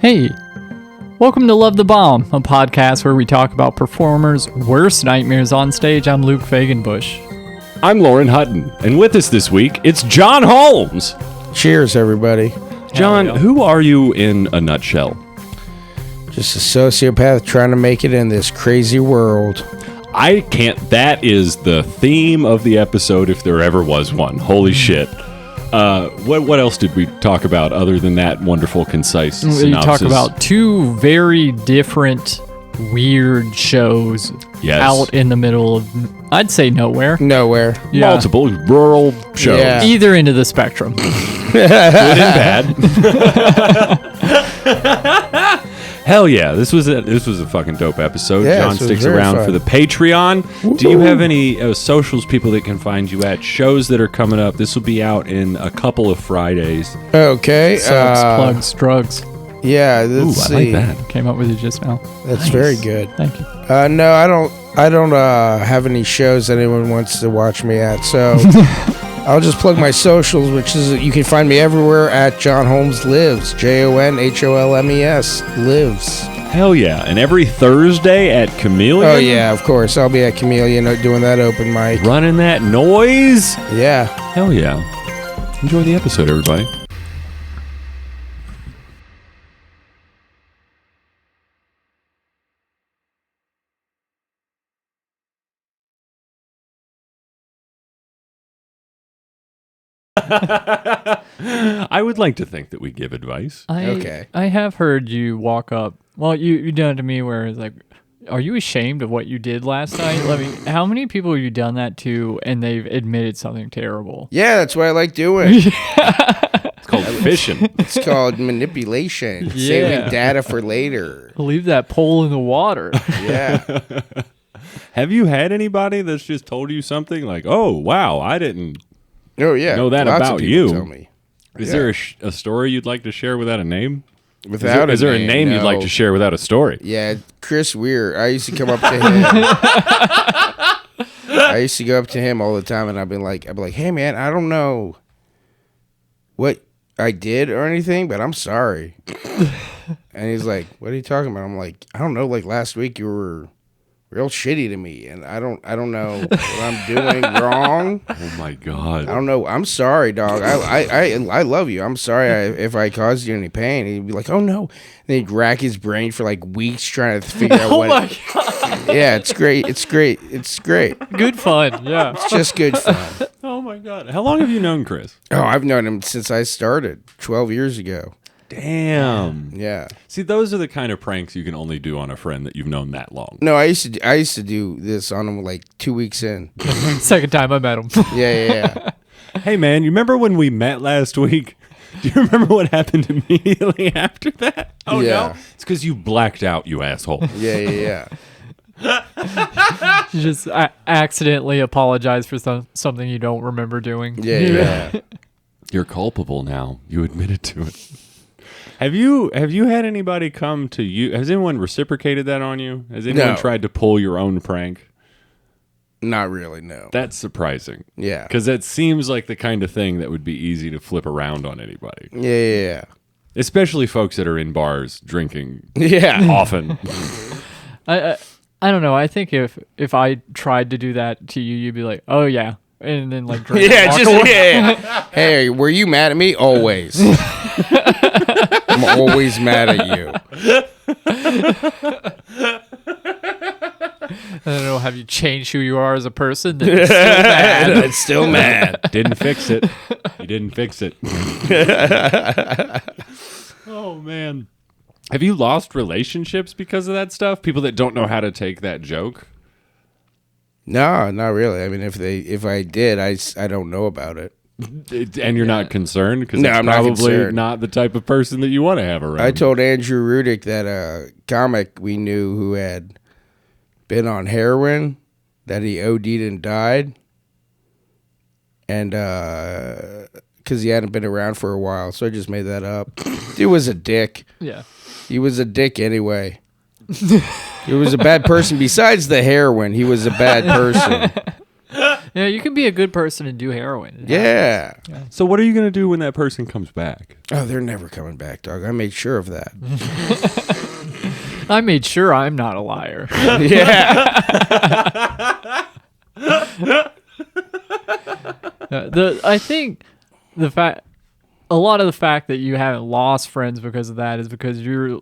Hey, welcome to Love the Bomb, a podcast where we talk about performers' worst nightmares on stage. I'm Luke Fagenbush. I'm Lauren Hutton, and with us this week, it's Jon Holmes. Cheers, everybody. Jon, who are you in a nutshell? Just a sociopath trying to make it in this crazy world. I can't. That is the theme of the episode if there ever was one. Holy shit. What else did we talk about other than that wonderful, concise synopsis? We talk about two very different, weird shows out in the middle of, I'd say, nowhere. Nowhere. Yeah. Multiple rural shows. Yeah. Either end of the spectrum. Good and bad. Hell yeah, this was a fucking dope episode. Yeah, Jon sticks around for the Patreon. Woo-hoo. Do you have any socials people that can find you at? Shows that are coming up. This will be out in a couple of Fridays. Okay. Sucks, plugs, drugs. Yeah, let's see. I like that. Came up with it just now. That's very good. Thank you. No, I don't have any shows anyone wants to watch me at, so I'll just plug my socials, which is you can find me everywhere at Jon Holmes Lives. JONHOLMES Lives. Hell yeah. And every Thursday at Chameleon? Oh, yeah, of course. I'll be at Chameleon doing that open mic. Running that noise? Yeah. Hell yeah. Enjoy the episode, everybody. I would like to think that we give advice. Okay. I have heard you walk up. Well, you done it to me where it's like, are you ashamed of what you did last night? How many people have you done that to and they've admitted something terrible? Yeah, that's what I like doing. It's called fishing. It's called manipulation. Yeah. Saving data for later. Leave that pole in the water. Yeah. Have you had anybody that's just told you something like, oh, wow, I didn't Oh, yeah. know that Lots about of people you? Tell me. Is there a story you'd like to share without a name? Without is there a name no. you'd like to share without a story? Yeah, Chris Weir. I used to come up to him. I used to go up to him all the time, and I'd be like, hey, man, I don't know what I did or anything, but I'm sorry. And he's like, what are you talking about? I'm like, I don't know. Like last week, you were real shitty to me, and I don't know what I'm doing wrong. Oh my god! I don't know. I'm sorry, dog. I love you. I'm sorry if I caused you any pain. He'd be like, oh no. And he'd rack his brain for like weeks trying to figure out what. Oh my god! Yeah, it's great. It's great. It's great. Good fun. Yeah. It's just good fun. Oh my god! How long have you known Chris? Oh, I've known him since I started 12 years ago. Damn. Yeah. See, those are the kind of pranks you can only do on a friend that you've known that long. No, I used to do this on him like 2 weeks in. Second time I met him. Yeah. Hey man, you remember when we met last week? Do you remember what happened immediately after that? Oh Yeah. no, it's because you blacked out, you asshole. Yeah. You just accidentally apologize for something you don't remember doing. Yeah. You're culpable now. You admitted to it. Have you had anybody come to you? Has anyone reciprocated that on you? Has anyone tried to pull your own prank? Not really, no. That's surprising. Yeah. Because that seems like the kind of thing that would be easy to flip around on anybody. Yeah. Especially folks that are in bars drinking Yeah. often. I don't know. I think if I tried to do that to you, you'd be like, oh yeah. And then like drink and walk away. Yeah. Hey, were you mad at me? Always. I'm always mad at you. I don't know. Have you changed who you are as a person? Then it's still bad. It's still mad. Didn't fix it. You didn't fix it. Oh man. Have you lost relationships because of that stuff? People that don't know how to take that joke? No, not really. I mean, if I did, I don't know about it. And you're not concerned? Because No, it's I'm not probably concerned. not the type of person that you want to have around. I told Andrew Rudick that a comic we knew who had been on heroin, that he OD'd and died, and because he hadn't been around for a while, so I just made that up. Dude was a dick. Yeah. He was a dick anyway. He was a bad person. Besides the heroin, he was a bad person. Yeah, you can be a good person and do heroin. Yeah. So what are you going to do when that person comes back? Oh, they're never coming back, dog. I made sure of that. I made sure I'm not a liar. Yeah. I think a lot of the fact that you haven't lost friends because of that is because you're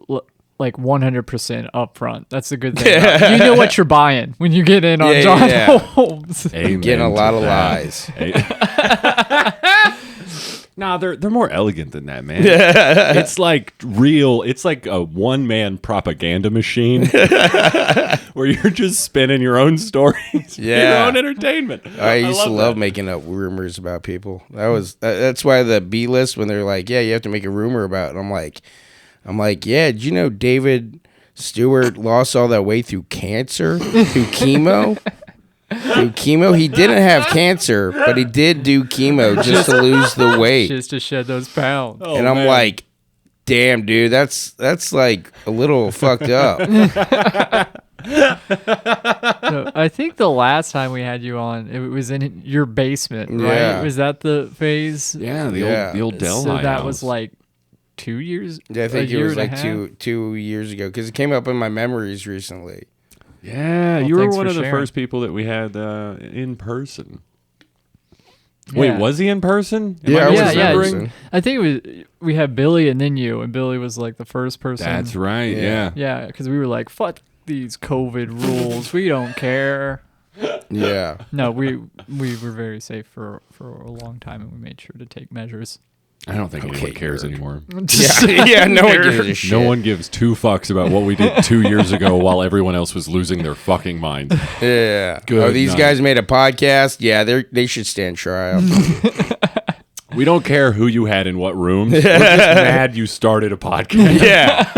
like 100% upfront. That's the good thing. You know what you're buying when you get in on Jon Holmes. Amen Getting a lot to of that. lies. Nah, they're more elegant than that, man. It's like it's like a one-man propaganda machine where you're just spinning your own stories for your own entertainment. I used to love making up rumors about people. That's why the B list, when they're like, yeah, you have to make a rumor about it. I'm like, yeah, did you know David Stewart lost all that weight through cancer, through chemo? Through chemo, he didn't have cancer, but he did do chemo just to lose the weight, just to shed those pounds. and I'm like, damn, dude, that's like a little fucked up. So I think the last time we had you on, it was in your basement, right? Yeah. Was that the phase? Yeah, the old Delhi So that house. was like 2 years. Yeah, I think a it year was and a like half? two years ago because it came up in my memories recently. Yeah, Well, you were thanks one for of the sharing. first people that we had in person. Wait, Yeah. was he in person? Am Yeah, I was in misremembering? person. I think it was. We had Billy and then you, and Billy was like the first person. That's right. Yeah. Yeah. Yeah, because we were like, "Fuck these COVID rules. We don't care." Yeah. No, we were very safe for a long time, and we made sure to take measures. I don't think anyone Okay, cares nerd. anymore. Yeah, no one gives a shit. No one gives two fucks about what we did 2 years ago while everyone else was losing their fucking mind. Yeah. Good Oh, these night. guys made a podcast. Yeah, they should stand trial. We don't care who you had in what rooms. We're just mad you started a podcast. Yeah.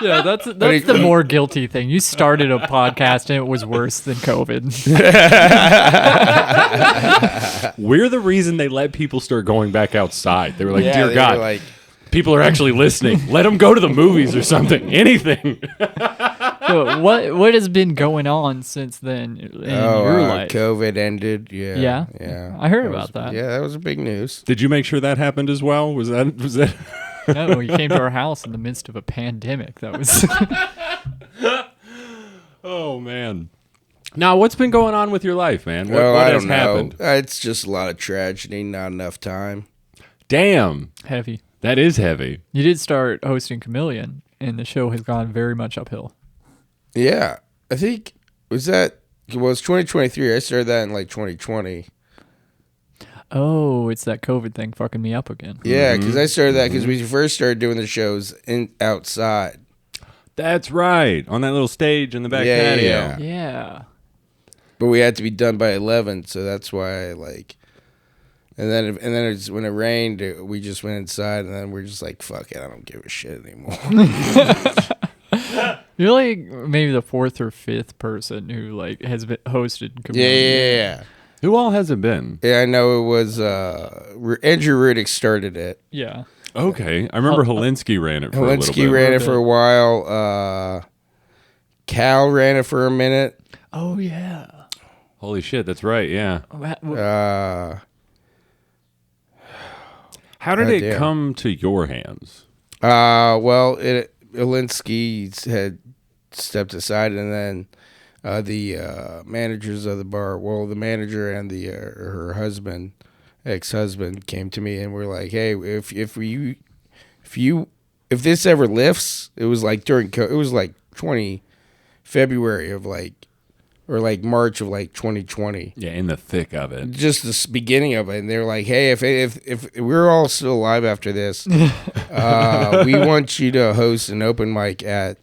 Yeah, that's the more guilty thing. You started a podcast and it was worse than COVID. We're the reason they let people start going back outside. They were like, Yeah, dear they God, were like, people are actually listening. Let them go to the movies or something. Anything. So what has been going on since then in your life? COVID ended. Yeah. Yeah? Yeah. I heard That about that. Yeah, that was big news. Did you make sure that happened as well? Was that? No, you came to our house in the midst of a pandemic. That was Oh, man. Now, what's been going on with your life, man? What I has don't know. happened? It's just a lot of tragedy, not enough time. Damn. heavy. That is heavy. You did start hosting Chameleon, and the show has gone very much uphill. Yeah. I think, it's 2023. I started that in like 2020. Oh, it's that COVID thing fucking me up again. Yeah, because I started that because we first started doing the shows outside. That's right. On that little stage in the back Yeah, patio. yeah. Yeah. But we had to be done by 11, so that's why and then it's, when it rained, we just went inside, and then we're just like, fuck it, I don't give a shit anymore. You're like maybe the fourth or fifth person who like has been hosted Chameleon. Yeah. Who all has it been? Yeah, I know it was Andrew Riddick started it. Yeah. Okay. I remember Helinski ran it for a little Helinski bit. ran it for a while. Cal ran it for a minute. Oh yeah. Holy shit, that's right. Yeah. How did it damn. come to your hands? Well, Helinski had stepped aside, and then the managers of the bar, the manager and her husband, ex-husband, came to me and were like, "Hey, if this ever lifts," it was like it was like February of March of 2020. Yeah, in the thick of it. Just the beginning of it, and they're like, "Hey, if we're all still alive after this, we want you to host an open mic at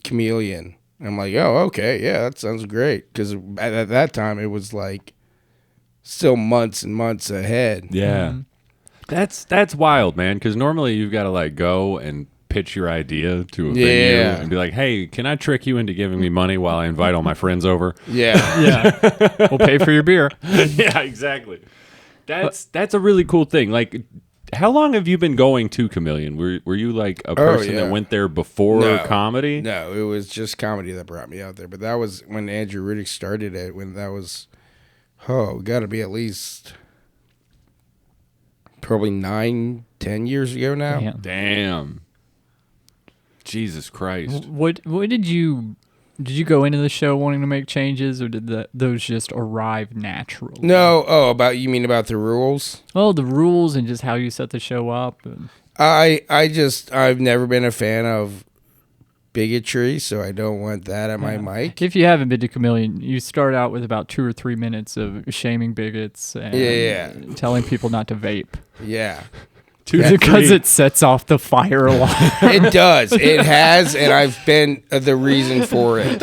Chameleon." And I'm like, "Oh, okay, yeah, that sounds great." Because at that time, it was like still months and months ahead. Yeah. That's wild, man, because normally you've got to like go and pitch your idea to a venue and be like, "Hey, can I trick you into giving me money while I invite all my friends over?" Yeah, Yeah. We'll pay for your beer. Yeah, exactly. That's a really cool thing. Like, How long have you been going to Chameleon? Were you like a person that went there before comedy? No, it was just comedy that brought me out there. But that was when Andrew Riddick started it. When that was, got to be at least probably 9-10 years ago now. Damn. Jesus Christ. What did you go into the show wanting to make changes, or did those just arrive naturally? No, you mean about the rules? Oh, the rules and just how you set the show up. I've never been a fan of bigotry, so I don't want that at my mic. If you haven't been to Chameleon, you start out with about 2 or 3 minutes of shaming bigots and telling people not to vape. Yeah. Because it sets off the fire alarm. It does. It has, and I've been the reason for it.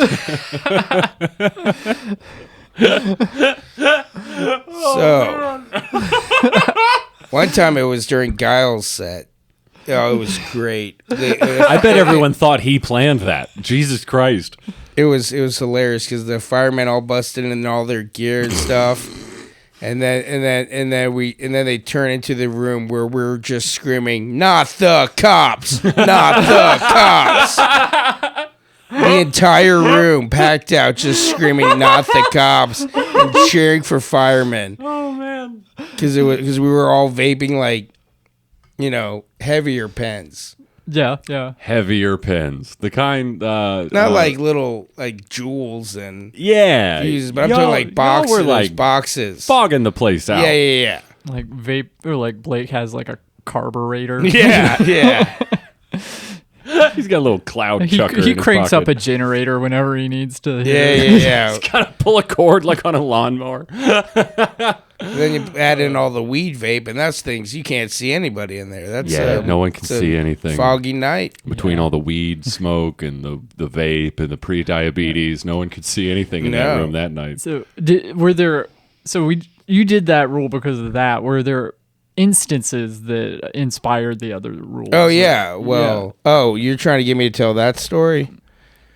One time it was during Giles' set. Oh, it was great. I bet everyone thought he planned that. Jesus Christ. It was hilarious because the firemen all busted in all their gear and stuff. And then they turn into the room where we're just screaming, "Not the cops! Not the cops!" The entire room packed out, just screaming, "Not the cops!" and cheering for firemen. Oh man! Because we were all vaping like, heavier pens. Yeah. Heavier pens. The kind not like little like jewels and fuses, but I'm talking like boxes. We're like boxes. Fogging the place out. Yeah. Like vape, or like Blake has like a carburetor. Yeah. He's got a little cloud chucker. He in his cranks pocket. up a generator whenever he needs to. Yeah. He's got to pull a cord like on a lawnmower. Then you add in all the weed vape, and that's things you can't see anybody in there. That's no one can see anything. Foggy night Between all the weed smoke and the vape and the pre-diabetes, no one could see anything in that room that night. So you did that rule because of that. Were there instances that inspired the other rules? Oh yeah. Well, you're trying to get me to tell that story?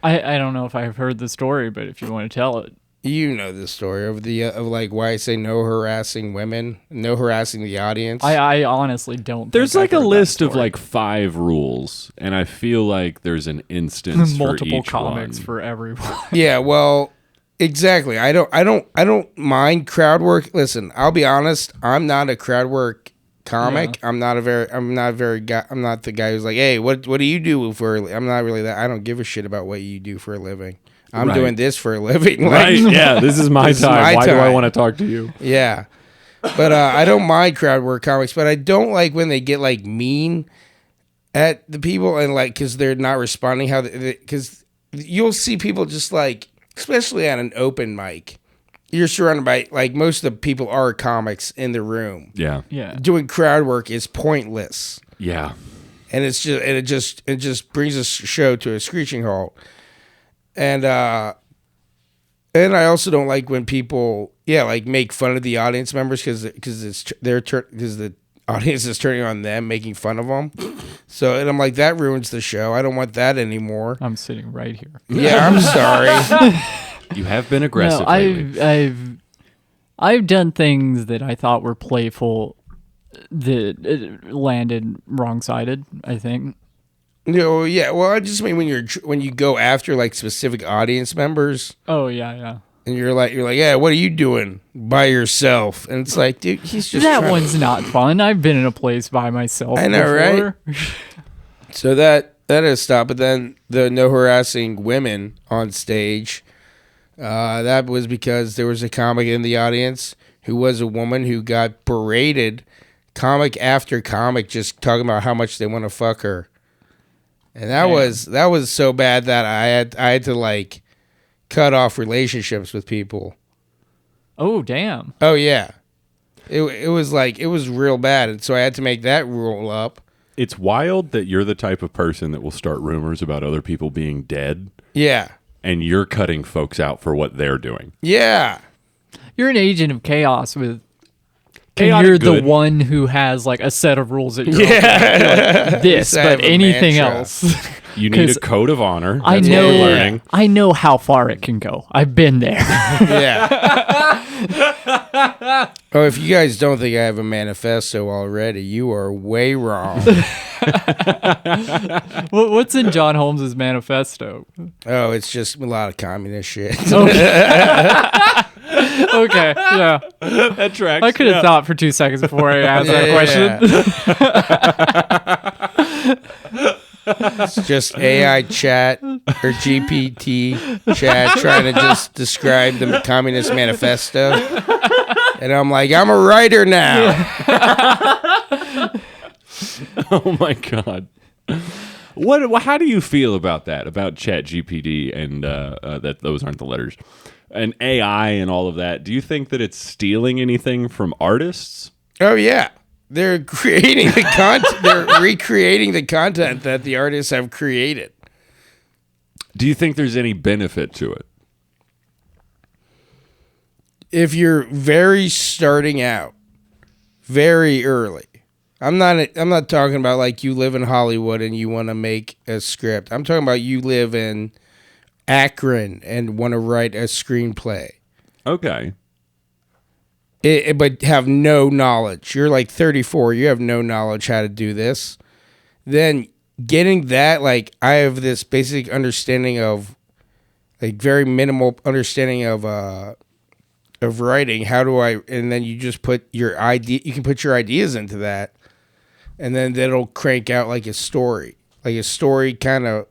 I don't know if I've heard the story, but if you want to tell it. You know the story of like why I say no harassing women, no harassing the audience. I honestly don't. There's like a list of like 5 rules, and I feel like there's an instance multiple for each comics one. for everyone. Yeah, well, exactly. I don't mind crowd work. Listen, I'll be honest. I'm not a crowd work comic. Yeah. I'm not the guy who's like, hey, what do you do for? I'm not really that. I don't give a shit about what you do for a living. I'm doing this for a living. Right. Yeah, this is my time. Why do I want to talk to you? Yeah. But I don't mind crowd work comics, but I don't like when they get like mean at the people and like because they're not responding because you'll see people just like, especially at an open mic, you're surrounded by like most of the people are comics in the room. Yeah. Doing crowd work is pointless. Yeah. And it just brings a show to a screeching halt. And I also don't like when people like make fun of the audience members because the audience is turning on them, making fun of them. So and I'm like, that ruins the show. I don't want that anymore. I'm sitting right here. Yeah, I'm sorry. You have been aggressive. No, lately. I've done things that I thought were playful that landed wrong-sided, I think. Yeah. Well, I just mean when you go after like specific audience members. Oh yeah. And you're like, yeah, what are you doing by yourself? And it's like, dude, he's just that one's not fun. I've been in a place by myself. I know, before. right? So that has stopped. But then the no harassing women on stage. That was because there was a comic in the audience who was a woman who got berated, comic after comic, just talking about how much they want to fuck her. And that was so bad that I had to like cut off relationships with people. Oh damn. Oh yeah. It was like it was real bad, and so I had to make that rule up. It's wild that you're the type of person that will start rumors about other people being dead. Yeah. And you're cutting folks out for what they're doing. Yeah. You're an agent of chaos with Chaotic you're good. the one who has like a set of rules that you're like, this, but anything mantra. else. You need a code of honor. I That's know. what we're learning. I know how far it can go. I've been there. Yeah. Oh, if you guys don't think I have a manifesto already, you are way wrong. What's in Jon Holmes' manifesto? Oh, it's just a lot of communist shit. Okay, yeah. That tracks. I could have thought for 2 seconds before I asked that question. It's just AI chat or GPT chat trying to just describe the Communist Manifesto. And I'm like, I'm a writer now. Oh my god. How do you feel about that? About ChatGPT and that those aren't the letters, and AI and all of that? Do you think that it's stealing anything from artists? Oh yeah, they're creating the content. They're recreating the content that the artists have created. Do you think there's any benefit to it? If you're very starting out, very early. I'm not talking about like you live in Hollywood and you want to make a script. I'm talking about you live in Akron and want to write a screenplay. Okay. But have no knowledge. You're like 34. You have no knowledge how to do this. Then getting that, like, I have this basic understanding of, like, very minimal understanding of writing. How do I? And then you just put your idea. You can put your ideas into that, and then that'll crank out like a story kind of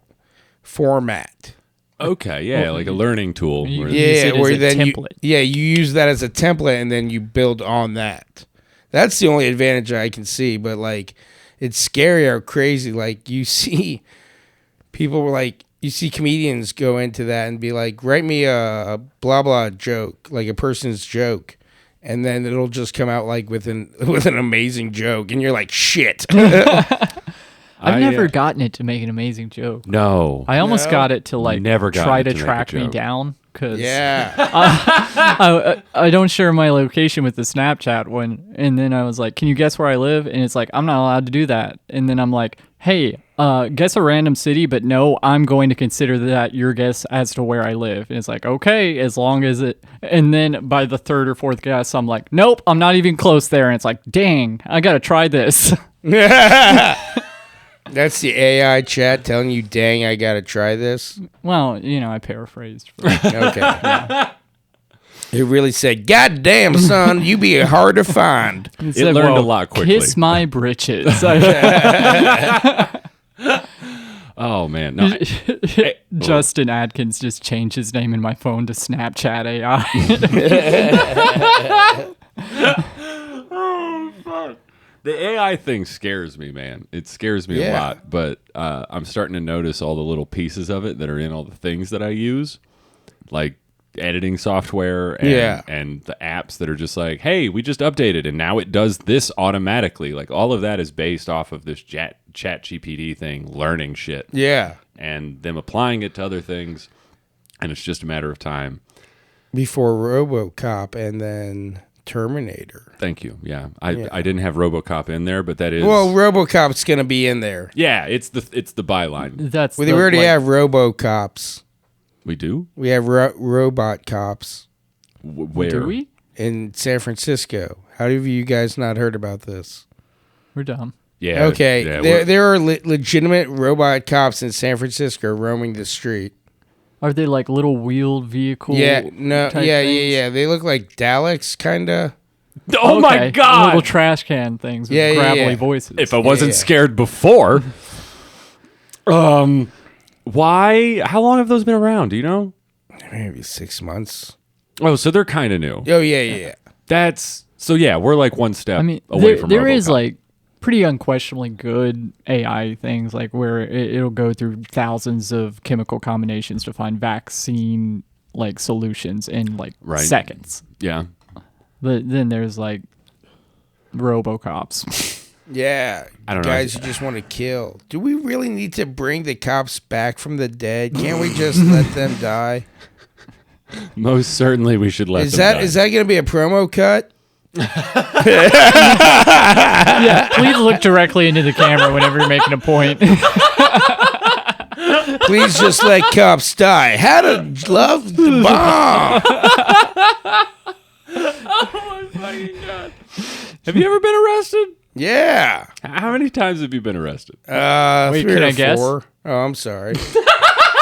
format. Okay, yeah, like a learning tool. You where- use it as where a then template. you use that as a template, and then you build on that. That's the only advantage I can see. But like, it's scary how crazy. Like you see people were like, you see comedians go into that and be like, write me a blah blah joke, like a person's joke, and then it'll just come out like with an amazing joke, and you're like, shit. I've never gotten it to make an amazing joke. No. I almost got it to like Never got try it to to make a track me joke. down because Yeah. I don't share my location with the Snapchat one, and then I was like, "Can you guess where I live?" And it's like, "I'm not allowed to do that." And then I'm like, "Hey, guess a random city, but no, I'm going to consider that your guess as to where I live." And it's like, "Okay, as long as it." And then by the third or fourth guess, I'm like, "Nope, I'm not even close there." And it's like, "Dang, I gotta try this." That's the AI chat telling you, dang, I got to try this. Well, I paraphrased. Okay. It really said, God damn, son, you be hard to find. It learned a lot quickly. Kiss my britches. Oh man. No, Justin Adkins just changed his name in my phone to Snapchat AI. Oh fuck. The AI thing scares me, man. It scares me a lot, but I'm starting to notice all the little pieces of it that are in all the things that I use, like editing software and the apps that are just like, hey, we just updated and now it does this automatically. Like all of that is based off of this chat GPT thing, learning shit. Yeah. And them applying it to other things, and it's just a matter of time. Before RoboCop and then Terminator. Thank you. Yeah. I didn't have RoboCop in there, but that is Well, RoboCop's going to be in there. yeah, it's the byline. That's We already have RoboCops. We do? We have robot cops Where? Do we? in San Francisco. How have you guys not heard about this? We're dumb. Yeah. Okay, yeah, there are legitimate robot cops in San Francisco roaming the street. Are they like little wheeled vehicle? Yeah, type things? yeah. They look like Daleks, kind of. Oh my Okay, god! Little trash can things with Yeah, yeah, gravelly yeah. voices. If I wasn't Yeah. scared before, why? How long have those been around? Do you know? Maybe 6 months. Oh, so they're kind of new. Oh, yeah. That's so. Yeah, we're like one step I mean, away from there is RoboCop. like pretty unquestionably good AI things, like where it'll go through thousands of chemical combinations to find vaccine like solutions in like seconds. Yeah. But then there's like RoboCops. Yeah, I don't know. guys who just want to kill. Do we really need to bring the cops back from the dead? Can't we just let them die? Most certainly, we should let. Is them that die. is that going to be a promo cut? Yeah, please look directly into the camera whenever you're making a point. Please just let cops die. How to love the bomb. Have you ever been arrested? Yeah. How many times have you been arrested? Wait, 3 can or I guess? 4. Oh, I'm sorry.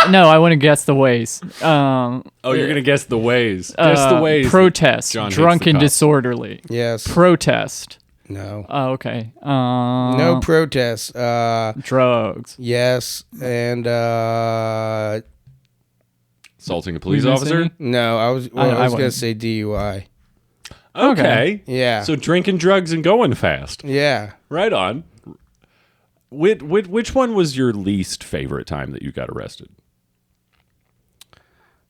No, I want to guess the ways. Oh, you're going to guess the ways. Guess the ways. Protest. John hates Drunk the and cops. disorderly. Yes. Protest. No. Oh, okay. No protest. Drugs. Yes. And Assaulting a police You missed officer? any? no, I was I going to wouldn't. say DUI. Okay. Yeah. So drinking drugs and going fast. Yeah. Right on. Which one was your least favorite time that you got arrested?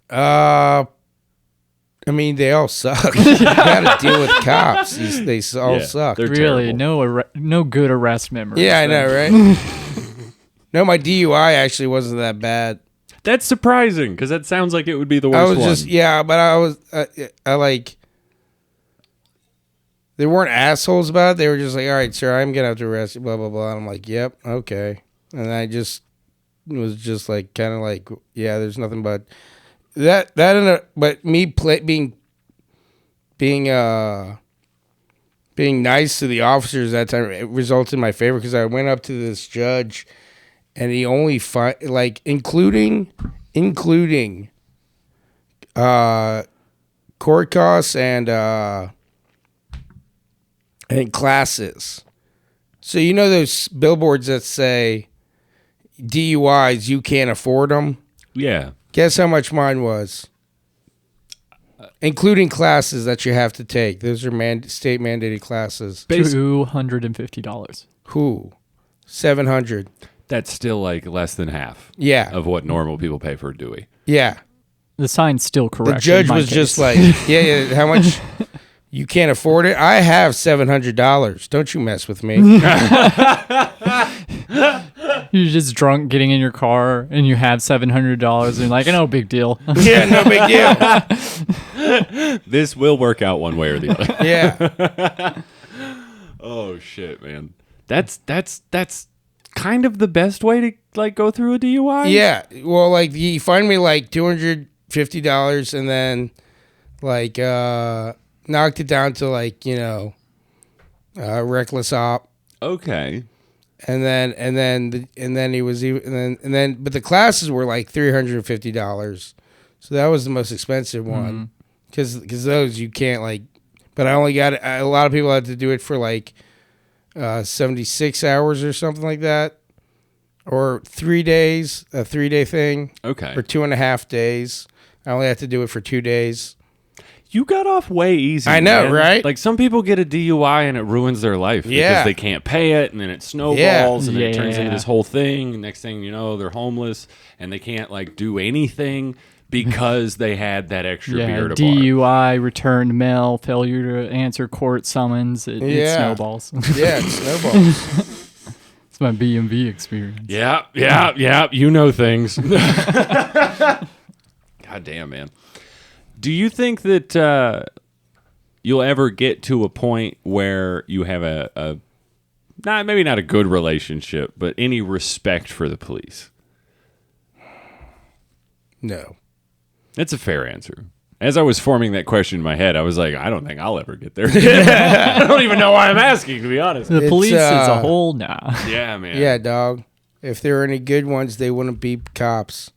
I mean, they all suck. You got to deal with cops. They all Yeah, suck. they're Really, terrible. no good arrest memories. Yeah, I then. know, right? No, my DUI actually wasn't that bad. That's surprising because that sounds like it would be the worst I was one. just but I was I like. They weren't assholes about it. They were just like, "All right, sir, I'm gonna have to arrest you." Blah blah blah. And I'm like, "Yep, okay." And I just was just like, kind of like, "Yeah, there's nothing but that." But me being nice to the officers that time, it resulted in my favor because I went up to this judge, and he only including court costs and classes. So you know those billboards that say DUIs, you can't afford them? Yeah. Guess how much mine was? Including classes that you have to take. Those are state mandated classes. $250. Who? 700. That's still like less than half Yeah. of what normal people pay for a Dewey. Yeah. The sign's still correct. The judge in my was case. just like, yeah, how much? You can't afford it? I have $700. Don't you mess with me. You're just drunk getting in your car and you have $700 and you're like, no big deal. Yeah, no big deal. This will work out one way or the other. Yeah. Oh shit, man. That's kind of the best way to like go through a DUI. Yeah. Well, like you find me like $250 and then like knocked it down to like, reckless op. Okay. And then he was even but the classes were like $350. So that was the most expensive one. Cuz those you can't like, but I only got a lot of people had to do it for like 76 hours or something like that, or 3 days, a 3-day thing. Okay. Or 2.5 days. I only had to do it for 2 days. You got off way easy. I know, man. right? Like some people get a DUI and it ruins their life Yeah. because they can't pay it, and then it snowballs, and then it turns into this whole thing. And next thing you know, they're homeless and they can't like do anything because they had that extra beer to bar. DUI, returned mail, failure to answer court summons. It snowballs. Yeah, it snowballs. It's my BMV experience. Yeah. You know things. God damn, man. Do you think that you'll ever get to a point where you have maybe not a good relationship, but any respect for the police? No. That's a fair answer. As I was forming that question in my head, I was like, I don't think I'll ever get there. I don't even know why I'm asking, to be honest. The police as a whole, nah. Yeah, man. Yeah, dog. If there were any good ones, they wouldn't be cops.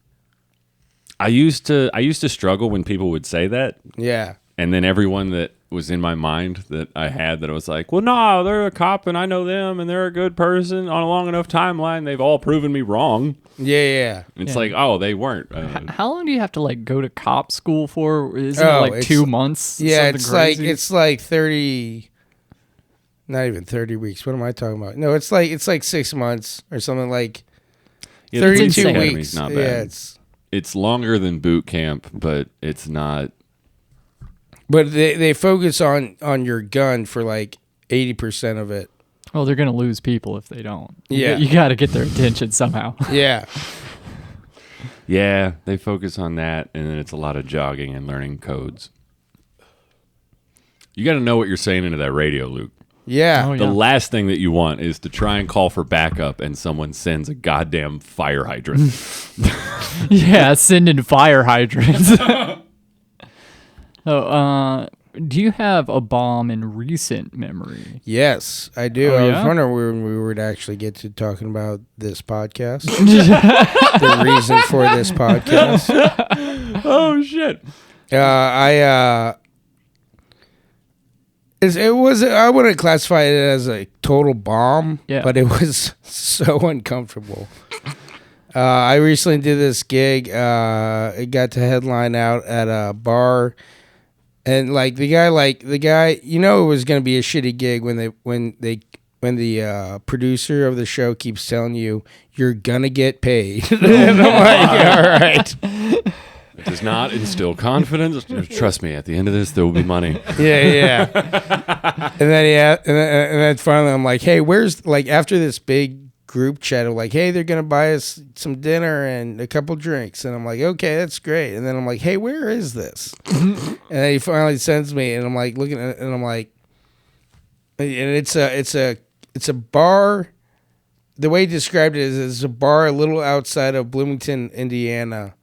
I used to struggle when people would say that. Yeah. And then everyone that was in my mind that I had that I was like, well, no, they're a cop and I know them and they're a good person on a long enough timeline. They've all proven me wrong. Yeah. It's like, oh, they weren't. How long do you have to like go to cop school for? Isn't it like 2 months? Yeah, Something it's crazy? like 30, not even 30 weeks. What am I talking about? No, it's like 6 months or something like Yeah, the police 32 academy's weeks. not Yeah, bad. It's longer than boot camp, but it's not. but they focus on your gun for like 80% of it. Well, they're going to lose people if they don't. Yeah. You got to get their attention somehow. Yeah. Yeah, they focus on that, and then it's a lot of jogging and learning codes. You got to know what you're saying into that radio, Luke. Yeah. Oh, The yeah. last thing that you want is to try and call for backup, and someone sends a goddamn fire hydrant. Yeah, send in fire hydrants. Do you have a bomb in recent memory? Yes, I do. Oh, I yeah? was wondering when we would actually get to talking about this podcast. The reason for this podcast. Oh shit! I wouldn't classify it as a total bomb, Yeah. but it was so uncomfortable. I recently did this gig. It got to headline out at a bar, and the guy, it was gonna be a shitty gig when the producer of the show keeps telling you you're gonna get paid, and I'm like, all right. It does not instill confidence. Trust me, at the end of this, there will be money. Yeah. and then finally I'm like, hey, where's, after this big group chat of hey, they're going to buy us some dinner and a couple drinks. And I'm like, okay, that's great. And then I'm like, hey, where is this? And then he finally sends me, and I'm like looking at it, and I'm like, and it's a bar. The way he described it is it's a bar a little outside of Bloomington, Indiana.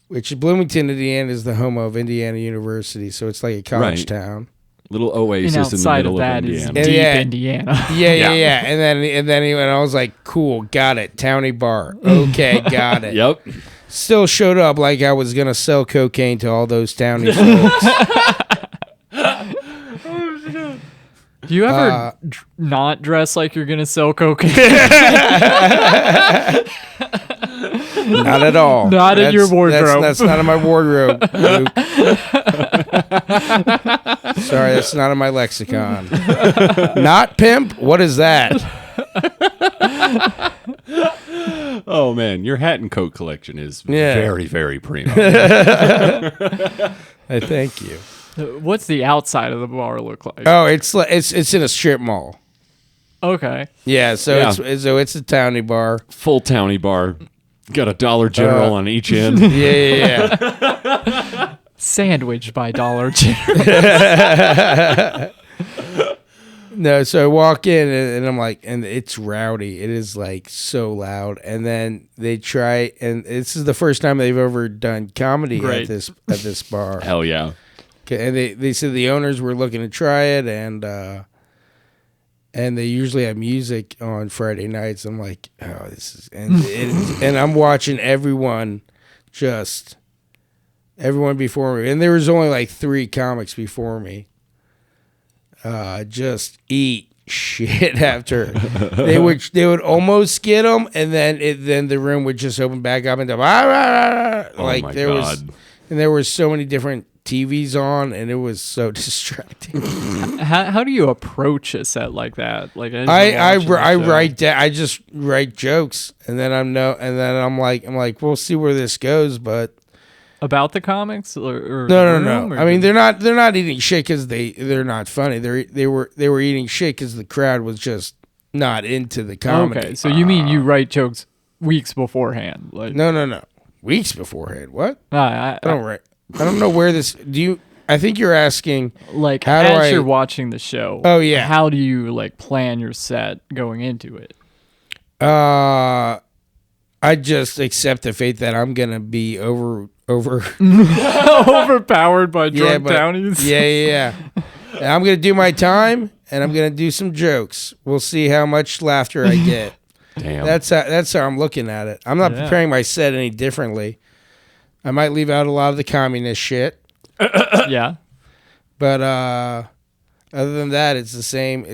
Which Bloomington, Indiana, is the home of Indiana University, so it's like a college town. Little oasis in the outside middle of that of is Indiana. deep Indiana. Yeah. And then I was like, cool, got it. Townie bar. Okay, got it. Yep. Still showed up like I was going to sell cocaine to all those townie folks. Do you ever not dress like you're going to sell cocaine? Not at all. Not in your wardrobe. That's not in my wardrobe, Luke. Sorry, that's not in my lexicon. Not pimp? What is that? Oh man, your hat and coat collection is very, very premium. I thank you. What's the outside of the bar look like? Oh, it's in a strip mall. Okay. Yeah, it's a townie bar. Full townie bar. Got a Dollar General on each end. Yeah. Sandwiched by Dollar General. No, so I walk in and I'm like, and it's rowdy. It is so loud. And then they try, and this is the first time they've ever done comedy at this bar. Hell yeah. And they said the owners were looking to try it, and they usually have music on Friday nights. I'm like, oh, this is, and I'm watching everyone before me, and there was only 3 comics before me. Just eat shit after they would almost get them, and then the room would just open back up and there was so many different TVs on, and it was so distracting. How do you approach a set like that? I just write jokes, and then I'm like, we'll see where this goes, but. About the comics or no. I mean, they're not eating shit because they're not funny. They were eating shit because the crowd was just not into the comedy. Okay, so you mean you write jokes weeks beforehand? No. Weeks beforehand. What? I don't write. I don't know where this. Do you? I think you're asking. As you're watching the show. Oh yeah. How do you plan your set going into it? I just accept the fate that I'm gonna be over overpowered by drunk townies. Yeah. And I'm gonna do my time, and I'm gonna do some jokes. We'll see how much laughter I get. Damn. That's how I'm looking at it. I'm not preparing my set any differently. I might leave out a lot of the communist shit. Yeah. But other than that, it's the same.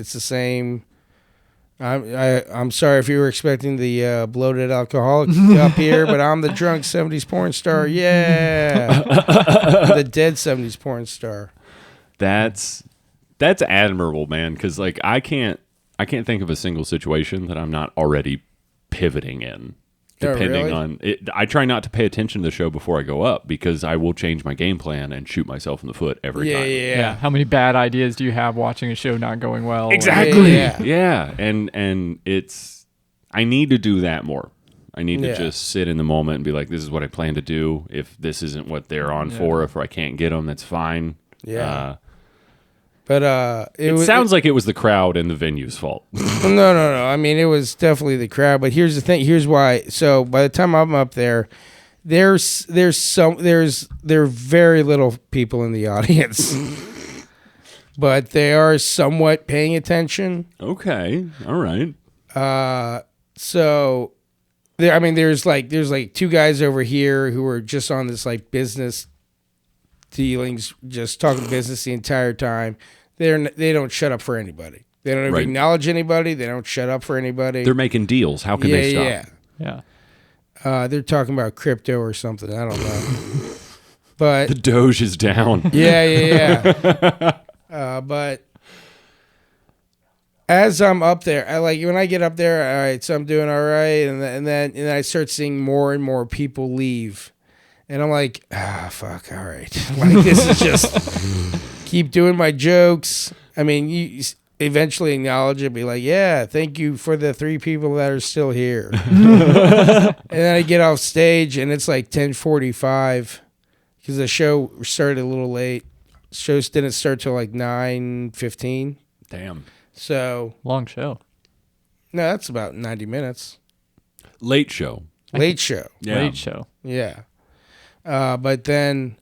I'm sorry if you were expecting the bloated alcoholic up here, but I'm the drunk 70s porn star. Yeah. The dead 70s porn star. That's admirable, man, because I can't think of a single situation that I'm not already pivoting in. Depending on it, I try not to pay attention to the show before I go up, because I will change my game plan and shoot myself in the foot every time. Yeah. How many bad ideas do you have watching a show not going well? Exactly. Yeah. And I need to do that more. I need to just sit in the moment and be like, this is what I plan to do. If this isn't what they're on for, if I can't get them, that's fine. Yeah. But it sounds like it was the crowd and the venue's fault. No. I mean, it was definitely the crowd. But here's the thing. Here's why. So by the time I'm up there, there are very little people in the audience. but they are somewhat paying attention. Okay. All right. So there's like two guys over here who are just on this like business dealings, just talking business the entire time. They don't shut up for anybody. They don't even acknowledge anybody. They don't shut up for anybody. They're making deals. How can they stop? Yeah. They're talking about crypto or something. I don't know. But the Doge is down. Yeah. But as I'm up there, when I get up there, all right, so I'm doing all right, and then I start seeing more and more people leave, and I'm like, fuck, all right, like this is just keep doing my jokes. I mean, you eventually acknowledge it, be like, yeah, thank you for the 3 people that are still here, and then I get off stage, and it's like 10:45 because the show started a little late. Shows didn't start till like 9:15. Damn. So long show. No, that's about 90 minutes. Late show. Late show. Yeah. Late show. Yeah. But then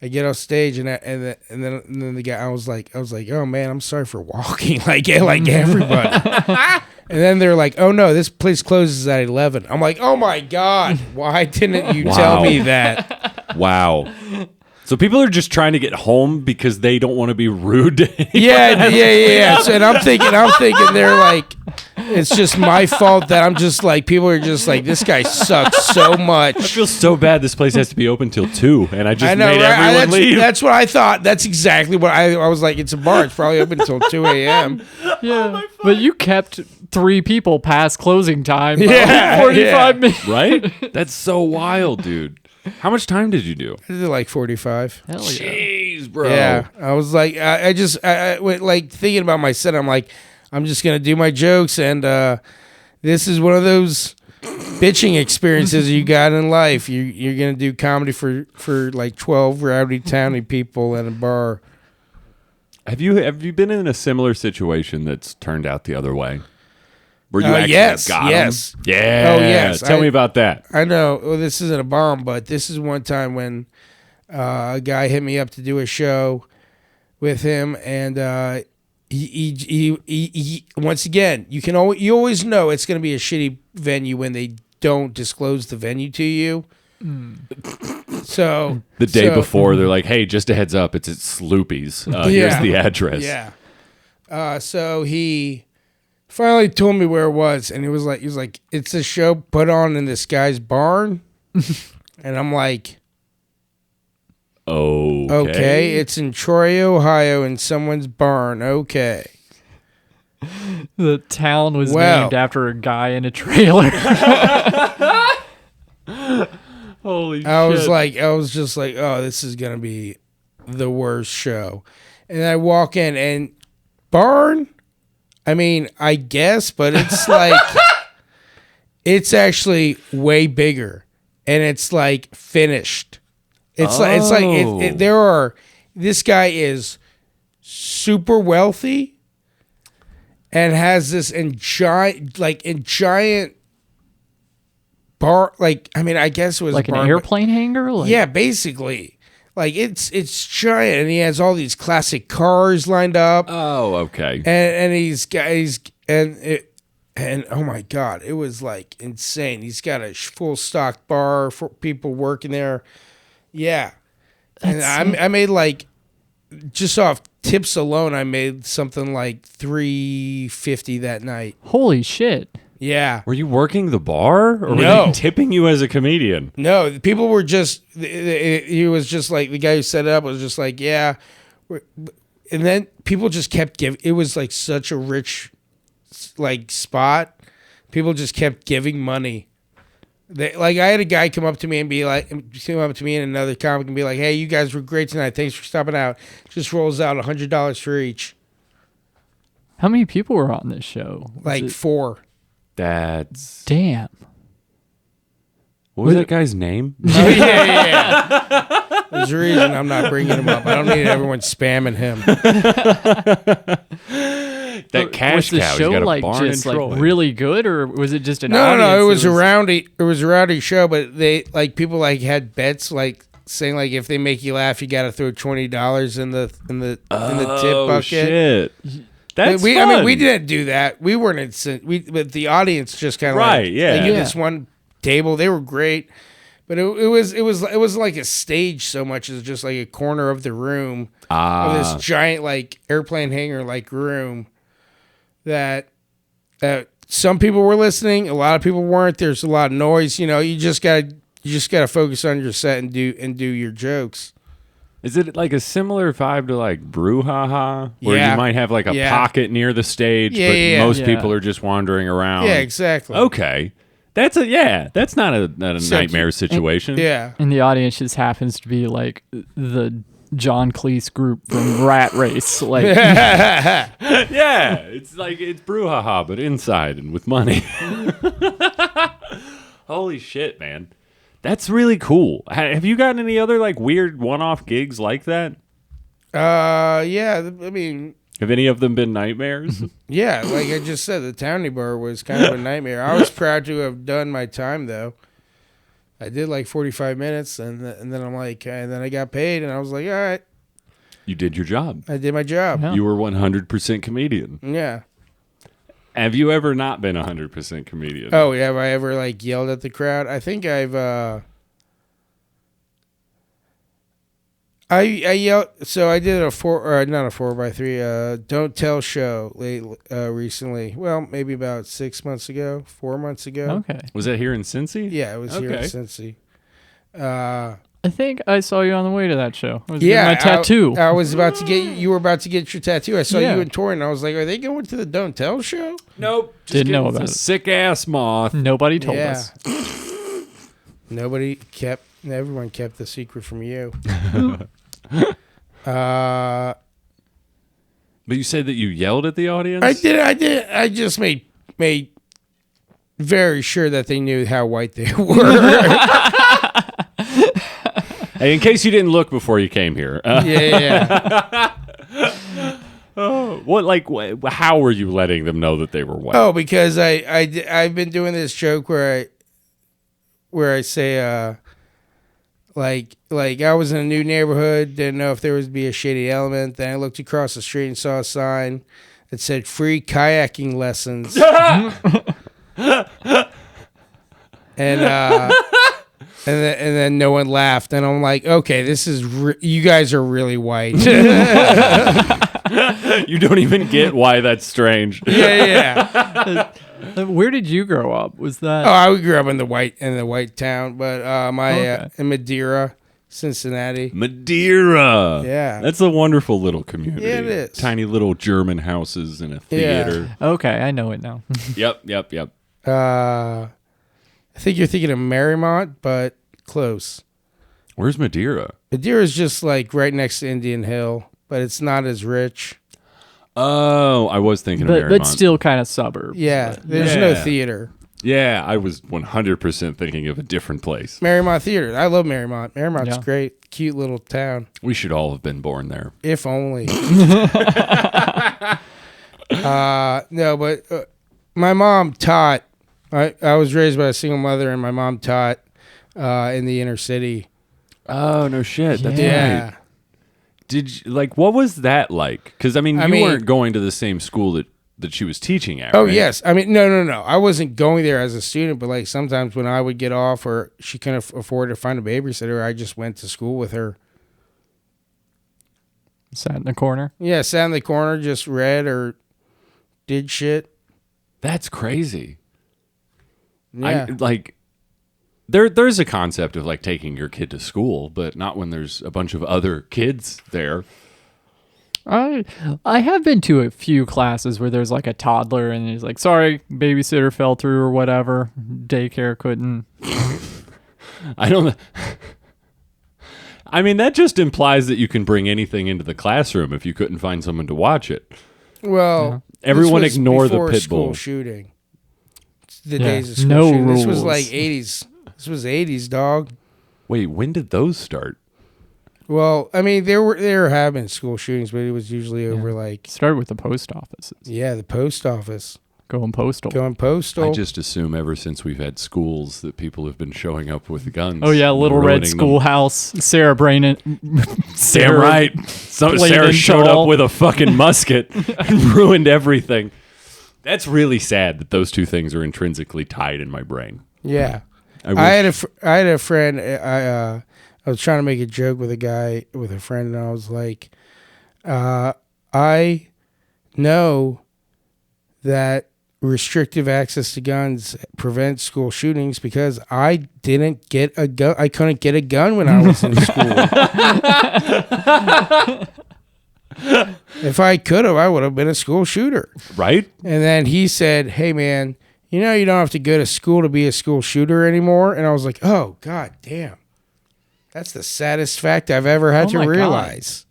I get off stage and then the guy I was like, oh man, I'm sorry for walking like everybody. And then they're like, oh no, this place closes at 11. I'm like, oh my God, why didn't you tell me that? Wow. So people are just trying to get home because they don't want to be rude to anyone. Yeah. So, and I'm thinking they're like, it's just my fault that I'm just like, people are just like, this guy sucks so much. I feel so bad this place has to be open till 2, and I just made everyone leave. That's what I thought. That's exactly what I was like, it's a bar. It's probably open until 2 a.m. Yeah. But you kept 3 people past closing time. Yeah. 45 minutes. Right? That's so wild, dude. How much time did you do? I did like 45. Hell yeah. Jeez, bro. Yeah. I was like, I went like thinking about my set. I'm like, I'm just going to do my jokes. And this is one of those bitching experiences you got in life. You're going to do comedy for like 12 rowdy towny people at a bar. Have you been in a similar situation that's turned out the other way? Where you actually got 'em? Yes. Yeah. Oh, yes. Tell me about that. I know. Well, this isn't a bomb, but this is one time when a guy hit me up to do a show with him, and he once again, you always know it's going to be a shitty venue when they don't disclose the venue to you. So the day before, they're like, "Hey, just a heads up, it's at Sloopy's. Here's the address." Yeah. So he finally told me where it was, and he was like, it's a show put on in this guy's barn. And I'm like, okay, it's in Troy, Ohio, in someone's barn. Okay. The town was named after a guy in a trailer. Holy shit. I was just like, oh, this is going to be the worst show. And I walk in, and barn? I mean, I guess, but it's like, it's actually way bigger, and it's like finished. It's like this guy is super wealthy and has this giant bar. Like, I mean, I guess it was like an airplane hangar. Yeah, basically. Like it's giant, and he has all these classic cars lined up. Oh, okay. And oh my God, it was like insane. He's got a full stock bar for people working there. Yeah, and I made like, just off tips alone, I made something like $350 that night. Holy shit. Yeah. Were you working the bar, or were they tipping you as a comedian? No, people were just. He was just like, the guy who set it up was just like, yeah, and then people just kept giving. It was like such a rich, like, spot. People just kept giving money. I had a guy come up to me and another comic and be like, hey, you guys were great tonight. Thanks for stopping out. Just rolls out $100 for each. How many people were on this show? Like 4. That's damn. What was that guy's name? Oh, yeah. There's a reason I'm not bringing him up. I don't need everyone spamming him. That cash was the cow. show He's got a like barn just in like Troy. really good, or was it just an No, audience? it was a rowdy show, but they like people like had bets like saying like if they make you laugh, you got to throw $20 in the tip Oh bucket. shit! That's I fun. mean, we didn't do that. We weren't but the audience just kind of Right, like, yeah. They gave Yeah. this one table. They were great, but it was like a stage so much as just like a corner of the room of this giant like airplane hangar like room that some people were listening, a lot of people weren't. There's a lot of noise. You just gotta focus on your set and do your jokes. Is it like a similar vibe to like Brouhaha, where Yeah. you might have like a Yeah. pocket near the stage, Yeah, but yeah, most yeah. people are just wandering around? Yeah, exactly. Okay, that's not a So nightmare situation. Yeah. And the audience just happens to be like the John Cleese group from Rat Race. Like, Yeah, it's like it's Brouhaha, but inside and with money. Holy shit, man. That's really cool. Have you gotten any other like weird one-off gigs like that? Yeah. I mean, Have any of them been nightmares? yeah. Like I just said, the Townie Bar was kind of a nightmare. I was proud to have done my time though. I did like 45 minutes, and then I'm like, and then I got paid, and I was like, all right, You did your job. I did my job. Yeah. You were 100% comedian. Yeah. Have you ever not been 100% comedian? Oh yeah. Have I ever like yelled at the crowd? I think I've. I yelled. So I did not a 4x3. Don't tell show recently. Well, maybe about 6 months ago, 4 months ago. okay. Was that here in Cincy? Yeah, it was here in Okay. Cincy. I think I saw you on the way to that show. I was Yeah, getting my tattoo. I was about to get. You were about to get your tattoo. I saw Yeah. you and Tori, and I was like, "Are they going to the Don't Tell show?" Nope. Didn't know about it. Sick ass moth. Nobody told Yeah. us. Everyone kept the secret from you. Uh, But you said that you yelled at the audience? I did. I just made very sure that they knew how white they were. Hey, in case you didn't look before you came here. Yeah. How were you letting them know that they were white? Oh, because I've been doing this joke where I say like I was in a new neighborhood, didn't know if there would be a shady element. Then I looked across the street and saw a sign that said free kayaking lessons. And then no one laughed, and I'm like, okay, this is you guys are really white. You don't even get why that's strange. Yeah. Where did you grow up? Was that? Oh, I grew up in the white town, but Okay. in Madeira, Cincinnati. Madeira. Yeah. That's a wonderful little community. Yeah, it is. Tiny little German houses and a theater. Okay, I know it now. Yep. I think you're thinking of Marymount, but close. Where's Madeira? Madeira is just like right next to Indian Hill, but it's not as rich. Oh, I was thinking of but Marymount. still kind of suburb. Yeah, there's no Yeah. theater. Yeah, I was 100% thinking of a different place. Marymount Theater. I love Marymount. Marymount's Yeah. great. Cute little town. We should all have been born there. If only. No, but my mom taught. I was raised by a single mother, and my mom taught in the inner city. Oh, no shit. That's Yeah. right. Did you, what was that like? Because, you weren't going to the same school that she was teaching at, Oh, right? yes. No. I wasn't going there as a student, but sometimes when I would get off or she couldn't afford to find a babysitter, I just went to school with her. Sat in the corner. Yeah, sat in the corner, just read or did shit. That's crazy. Yeah. There's a concept of taking your kid to school, but not when there's a bunch of other kids there. I have been to a few classes where there's a toddler and he's like, sorry, babysitter fell through or whatever. Daycare couldn't. I don't. That just implies that you can bring anything into the classroom if you couldn't find someone to watch it. Well, Everyone this was ignore the before pit school bull. shooting. The Yeah, days of school no shooting. This was rules. 80s. This was 80s, dog. Wait, when did those start? Well, there were having school shootings, but it was usually over Started with the post offices. the post office. Going postal. Going postal. I just assume ever since we've had schools that people have been showing up with guns. Oh yeah, Little Red ruining them. Schoolhouse. Sarah Brainen. Damn right. Sarah showed up with a fucking musket and ruined everything. That's really sad that those two things are intrinsically tied in my brain. Yeah. I I had a friend. I was trying to make a joke with a friend, and I was like, I know that restrictive access to guns prevents school shootings because I didn't get a gun. I couldn't get a gun when I was in school. If I could have, I would have been a school shooter. Right? And then he said, "Hey man, you know you don't have to go to school to be a school shooter anymore." And I was like, "Oh god damn. That's the saddest fact I've ever had to realize."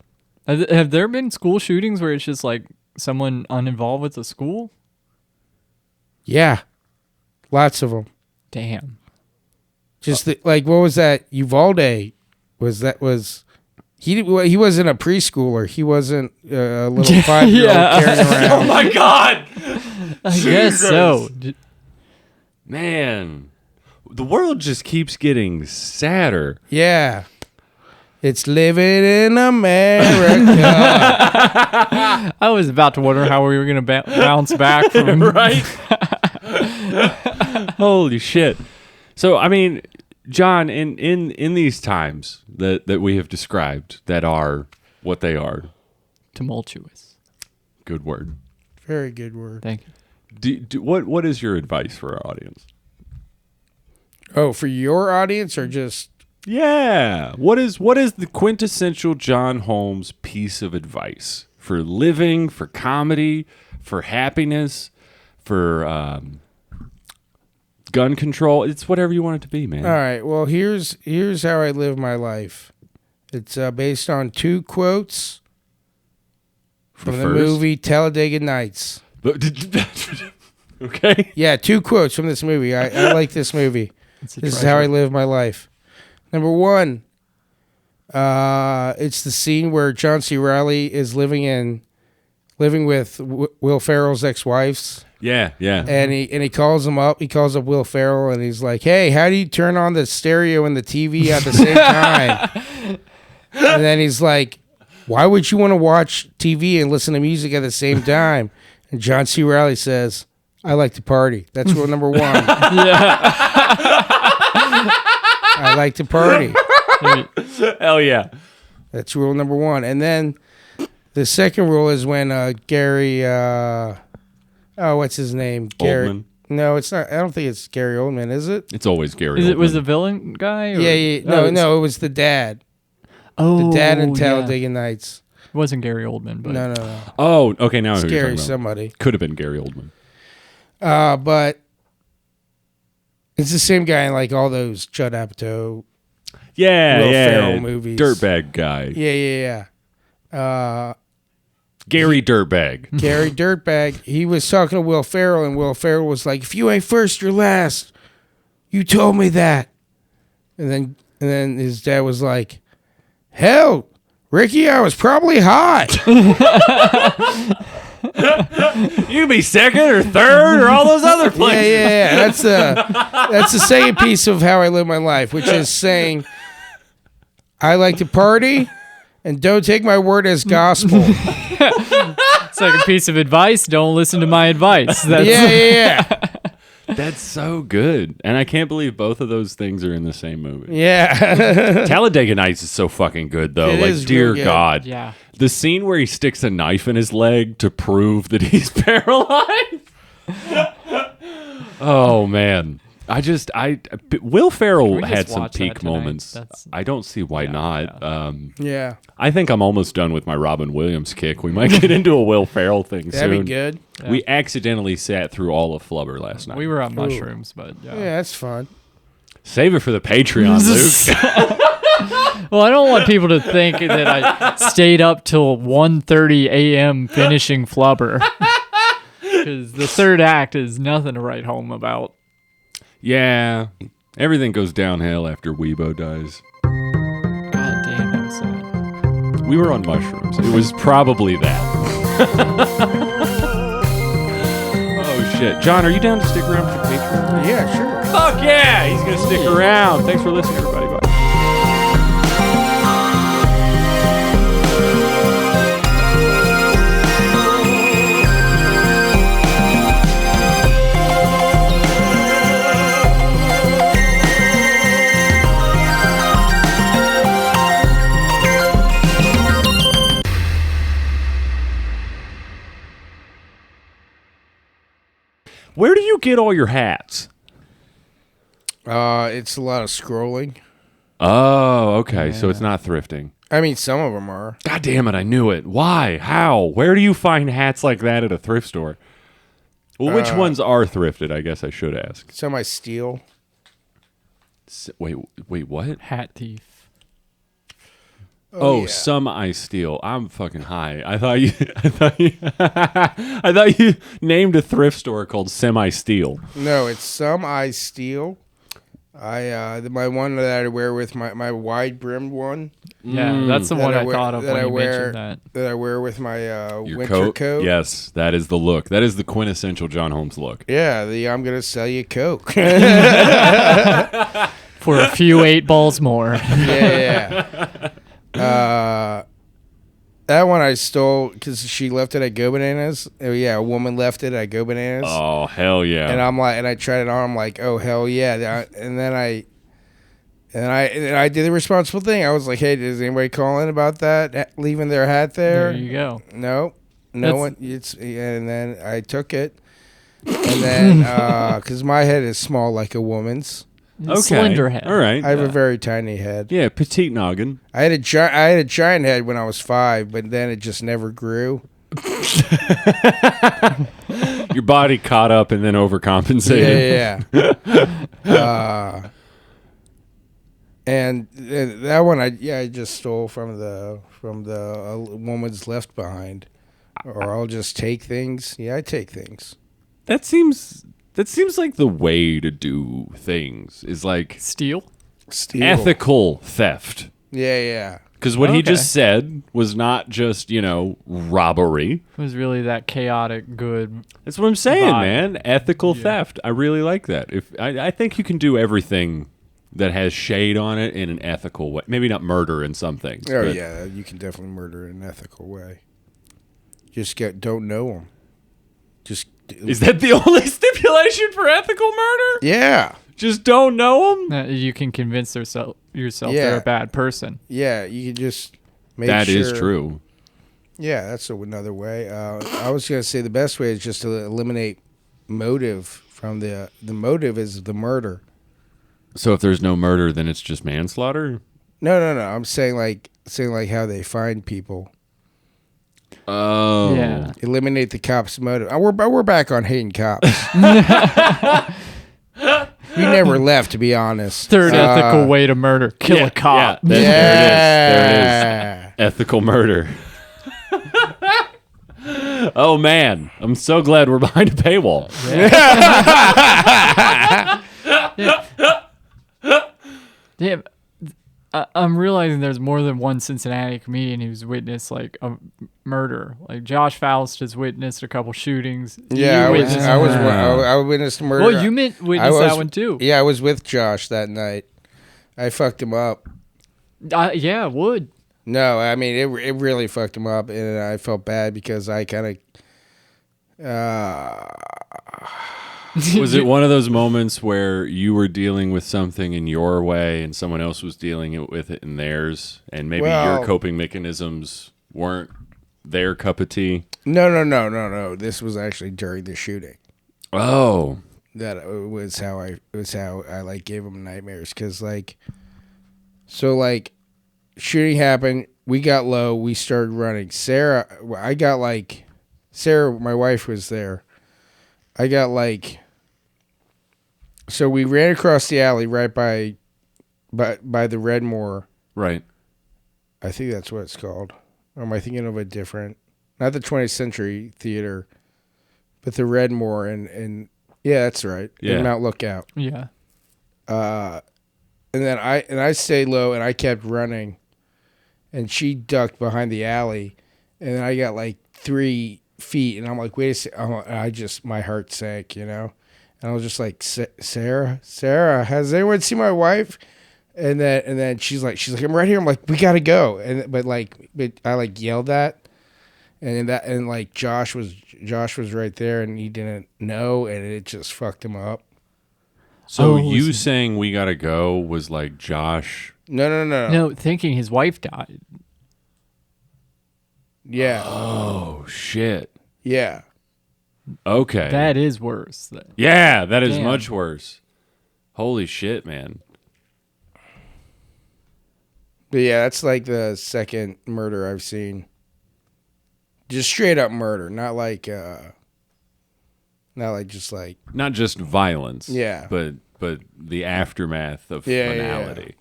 Have there been school shootings where it's just like someone uninvolved with the school? Yeah. Lots of them. Damn. Just like, what was that? Uvalde he wasn't a preschooler. He wasn't a little 5-year-old carrying around. Oh my God. I guess so. Man, the world just keeps getting sadder. Yeah. It's living in America. I was about to wonder how we were going to bounce back from Right? Holy shit. So, I mean, John, in these times that we have described that are what they are. tumultuous. Good word. Very good word. Thank you. What is your advice for our audience? Oh, for your audience or just... Yeah. What is the quintessential Jon Holmes piece of advice for living, for comedy, for happiness, for gun control? It's whatever you want it to be, man. All right. Well, here's how I live my life. It's based on 2 quotes from the movie Talladega Nights. Okay. Yeah, 2 quotes from this movie. I like this movie. This is how I live my life. Number 1, it's the scene where John C. Reilly is living with Will Ferrell's ex-wives. Yeah. And he calls him up. He calls up Will Ferrell and he's like, "Hey, how do you turn on the stereo and the TV at the same time?" And then he's like, "Why would you want to watch TV and listen to music at the same time?" And John C. Reilly says, "I like to party." That's rule number 1. Yeah. I like to party. Hell yeah. That's rule number 1. And then the second rule is when Gary, what's his name? Gary. Oldman? No, it's not. I don't think it's Gary Oldman, is it? It's always Gary. Is it Oldman. was the villain guy? Or? Yeah. No, it was the dad. Oh, The dad in yeah. Talladega Nights. It wasn't Gary Oldman, but No. Oh, okay. Now I know who you're Gary talking about. somebody. Could have been Gary Oldman. But it's the same guy in like all those Judd Apatow. Yeah, Will yeah. Ferrell movies. Dirtbag guy. Yeah. Gary Dirtbag. Gary Dirtbag. He was talking to Will Ferrell, and Will Ferrell was like, "If you ain't first, you're last. You told me that." And then his dad was like, "Hell, Ricky, I was probably hot." You could be second or third or all those other places. Yeah. That's the second piece of how I live my life, which is saying I like to party and don't take my word as gospel. second piece of advice: don't listen to my advice. That's Yeah. That's so good. And I can't believe both of those things are in the same movie. Yeah. Talladega Nights is so fucking good, though. It Like, is dear real good. God. Yeah. The scene where he sticks a knife in his leg to prove that he's paralyzed. Oh, man. Will Ferrell we just had some watch that peak tonight? moments. That's- I don't see why not. Yeah. I think I'm almost done with my Robin Williams kick. We might get into a Will Ferrell thing That'd soon. be good. Yeah. We accidentally sat through all of Flubber last night. We were on mushrooms, but Yeah, that's fun. Save it for the Patreon, Luke. Well, I don't want people to think that I stayed up till 1:30 a.m. finishing Flubber. Because the third act is nothing to write home about. Yeah. Everything goes downhill after Weibo dies. God damn, that was sad. We were on mushrooms. It was probably that. Oh, shit. John, are you down to stick around for Patreon? Yeah, sure. Fuck yeah! He's gonna stick around. Thanks for listening, everybody. Bye. Where do you get all your hats? It's a lot of scrolling. Oh, okay. So it's not thrifting. I mean, some of them are. God damn it, I knew it. Why? How? Where do you find hats like that at a thrift store? Well, which ones are thrifted, I guess I should ask. Some I steal. Wait, what? Hat thief. Oh, yeah. some I steal. I'm fucking high. I thought you named a thrift store called Semi Steel. No, it's some I steal. My one that I wear with my wide brimmed one. Yeah, that's the one I thought of when you wear, mentioned that. That I wear with my Your winter coat. Yes, that is the look. That is the quintessential Jon Holmes look. Yeah, I'm gonna sell you Coke. For a few 8 balls more. Yeah. That one I stole because she left it at Go Bananas. Oh yeah, a woman left it at Go Bananas. Oh hell yeah! And I'm like, and I tried it on. I'm like, oh hell yeah! And then I did the responsible thing. I was like, hey, does anybody call in about that? Leaving their hat there? There you go. No That's- one. And then I took it, and then because my head is small like a woman's. Okay. Slender head. All right. I have a very tiny head. Yeah, petite noggin. I had a giant head when I was 5, but then it just never grew. Your body caught up and then overcompensated. Yeah. And that one I just stole from the woman's left behind, or I'll just take things. Yeah, I take things. That seems like the way to do things is like Steal? Steal. ethical theft. Yeah. Because what he Okay. just said was not just, robbery. It was really that chaotic good. That's what I'm saying, Vibe. man. Ethical theft. I really like that. I think you can do everything that has shade on it in an ethical way. Maybe not murder in some things. Oh but yeah, you can definitely murder in an ethical way. Just don't know them. Just Is that the only stipulation for ethical murder? yeah. Just don't know them? You can convince yourself Yeah. they're a bad person. Yeah, you can just make That sure. is true. Yeah, that's another way. I was going to say the best way is just to eliminate motive from the motive is the murder. So if there's no murder, then it's just manslaughter? No. I'm saying like how they find people. Oh. Yeah. Eliminate the cops' motive. We're back on hating cops. We never left, to be honest. Third ethical way to murder. Kill a cop. Yeah, there it is. Yeah. Ethical murder. Oh, man. I'm so glad we're behind a paywall. Yeah. I'm realizing there's more than one Cincinnati comedian who's witnessed like a murder. Like Josh Faust has witnessed a couple shootings. Yeah, You witnessed a murder. I witnessed murder. Well, you witnessed that one too. Yeah, I was with Josh that night. I fucked him up. Yeah, it would. No, I mean it really fucked him up, and I felt bad because I kind of. Was it one of those moments where you were dealing with something in your way and someone else was dealing with it in theirs, and maybe your coping mechanisms weren't their cup of tea? No. This was actually during the shooting. Oh. That was how I like gave him nightmares because shooting happened. We got low. We started running. Sarah, my wife was there. So we ran across the alley right by the Redmore. Right. I think that's what it's called. Or am I thinking of a different? Not the 20th Century Theater, but the Redmore and yeah, that's right. Yeah. In Mount Lookout. Yeah. And then I stayed low and I kept running, and she ducked behind the alley, and then I got like three feet, and I'm like, wait a second. My heart sank, And I was just like, Sarah, has anyone seen my wife? And then she's like, I'm right here. I'm like, we gotta go. But I like yelled that, and like Josh was right there, and he didn't know, and it just fucked him up. So you saying we gotta go was like Josh? No, thinking his wife died. Yeah. Oh shit. Yeah. Okay. That is worse. Yeah, that is much worse. Holy shit, man. But yeah, that's like the second murder I've seen. Just straight up murder, not just violence. Yeah. But the aftermath of finality.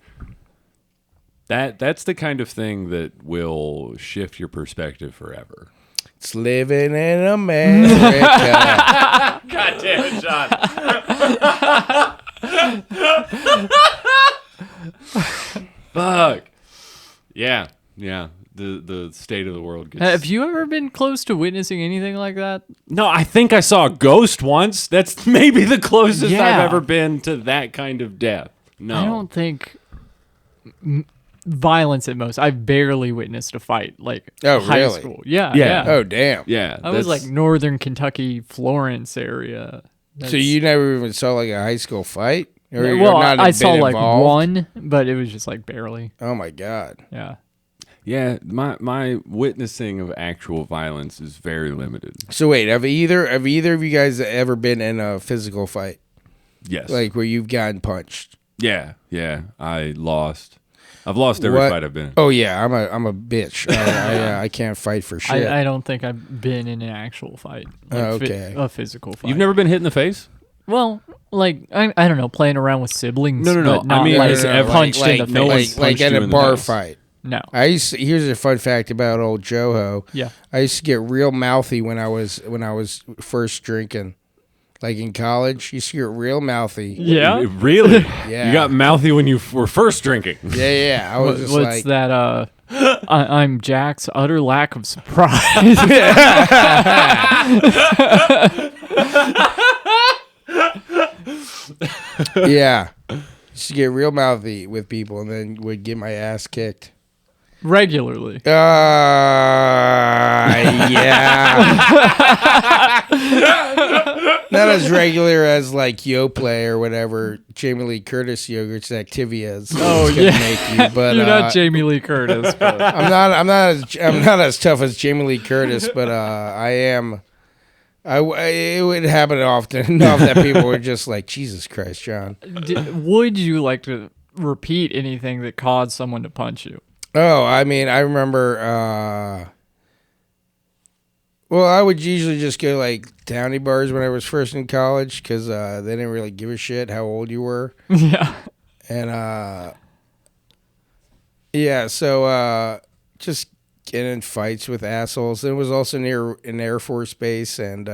Yeah. That's the kind of thing that will shift your perspective forever. It's living in America. God damn it, John. Fuck. Yeah. The state of the world gets... Have you ever been close to witnessing anything like that? No, I think I saw a ghost once. That's maybe the closest I've ever been to that kind of death. No. I don't think... Violence at most. I've barely witnessed a fight, high school. Yeah. Oh, damn. Yeah. I was like northern Kentucky, Florence area. So you never even saw like a high school fight? I saw like involved? one, but it was just like barely. Oh my God. Yeah. Yeah, my witnessing of actual violence is very limited. So wait, have either of you guys ever been in a physical fight? Yes. Like where you've gotten punched? Yeah. I lost. I've lost every fight I've been in. Oh yeah, I'm a bitch. I can't fight for shit. I don't think I've been in an actual fight. Okay. A physical fight. You've never been hit in the face? Well, I don't know, playing around with siblings. No. But not punched in the face. Like at a bar fight. No. Here's a fun fact about old Joho. Yeah. I used to get real mouthy when I was first drinking. Like in college, you used to get real mouthy. Yeah. Really? Yeah. You got mouthy when you were first drinking. Yeah. I was just What's like that? I'm Jack's utter lack of surprise. Yeah. Used to get real mouthy with people and then would get my ass kicked. Regularly. Yeah. Not as regular as like Yoplait or whatever Jamie Lee Curtis yogurt's Activia's. Oh yeah, make you, but you're not Jamie Lee Curtis. But. I'm not as tough as Jamie Lee Curtis, but I am. It would happen often enough that people were just like, Jesus Christ, John. Would you like to repeat anything that caused someone to punch you? Oh, I mean, I remember. Well, I would usually just go like townie bars when I was first in college because they didn't really give a shit how old you were. Yeah. And yeah, so just get in fights with assholes. It was also near an Air Force base, and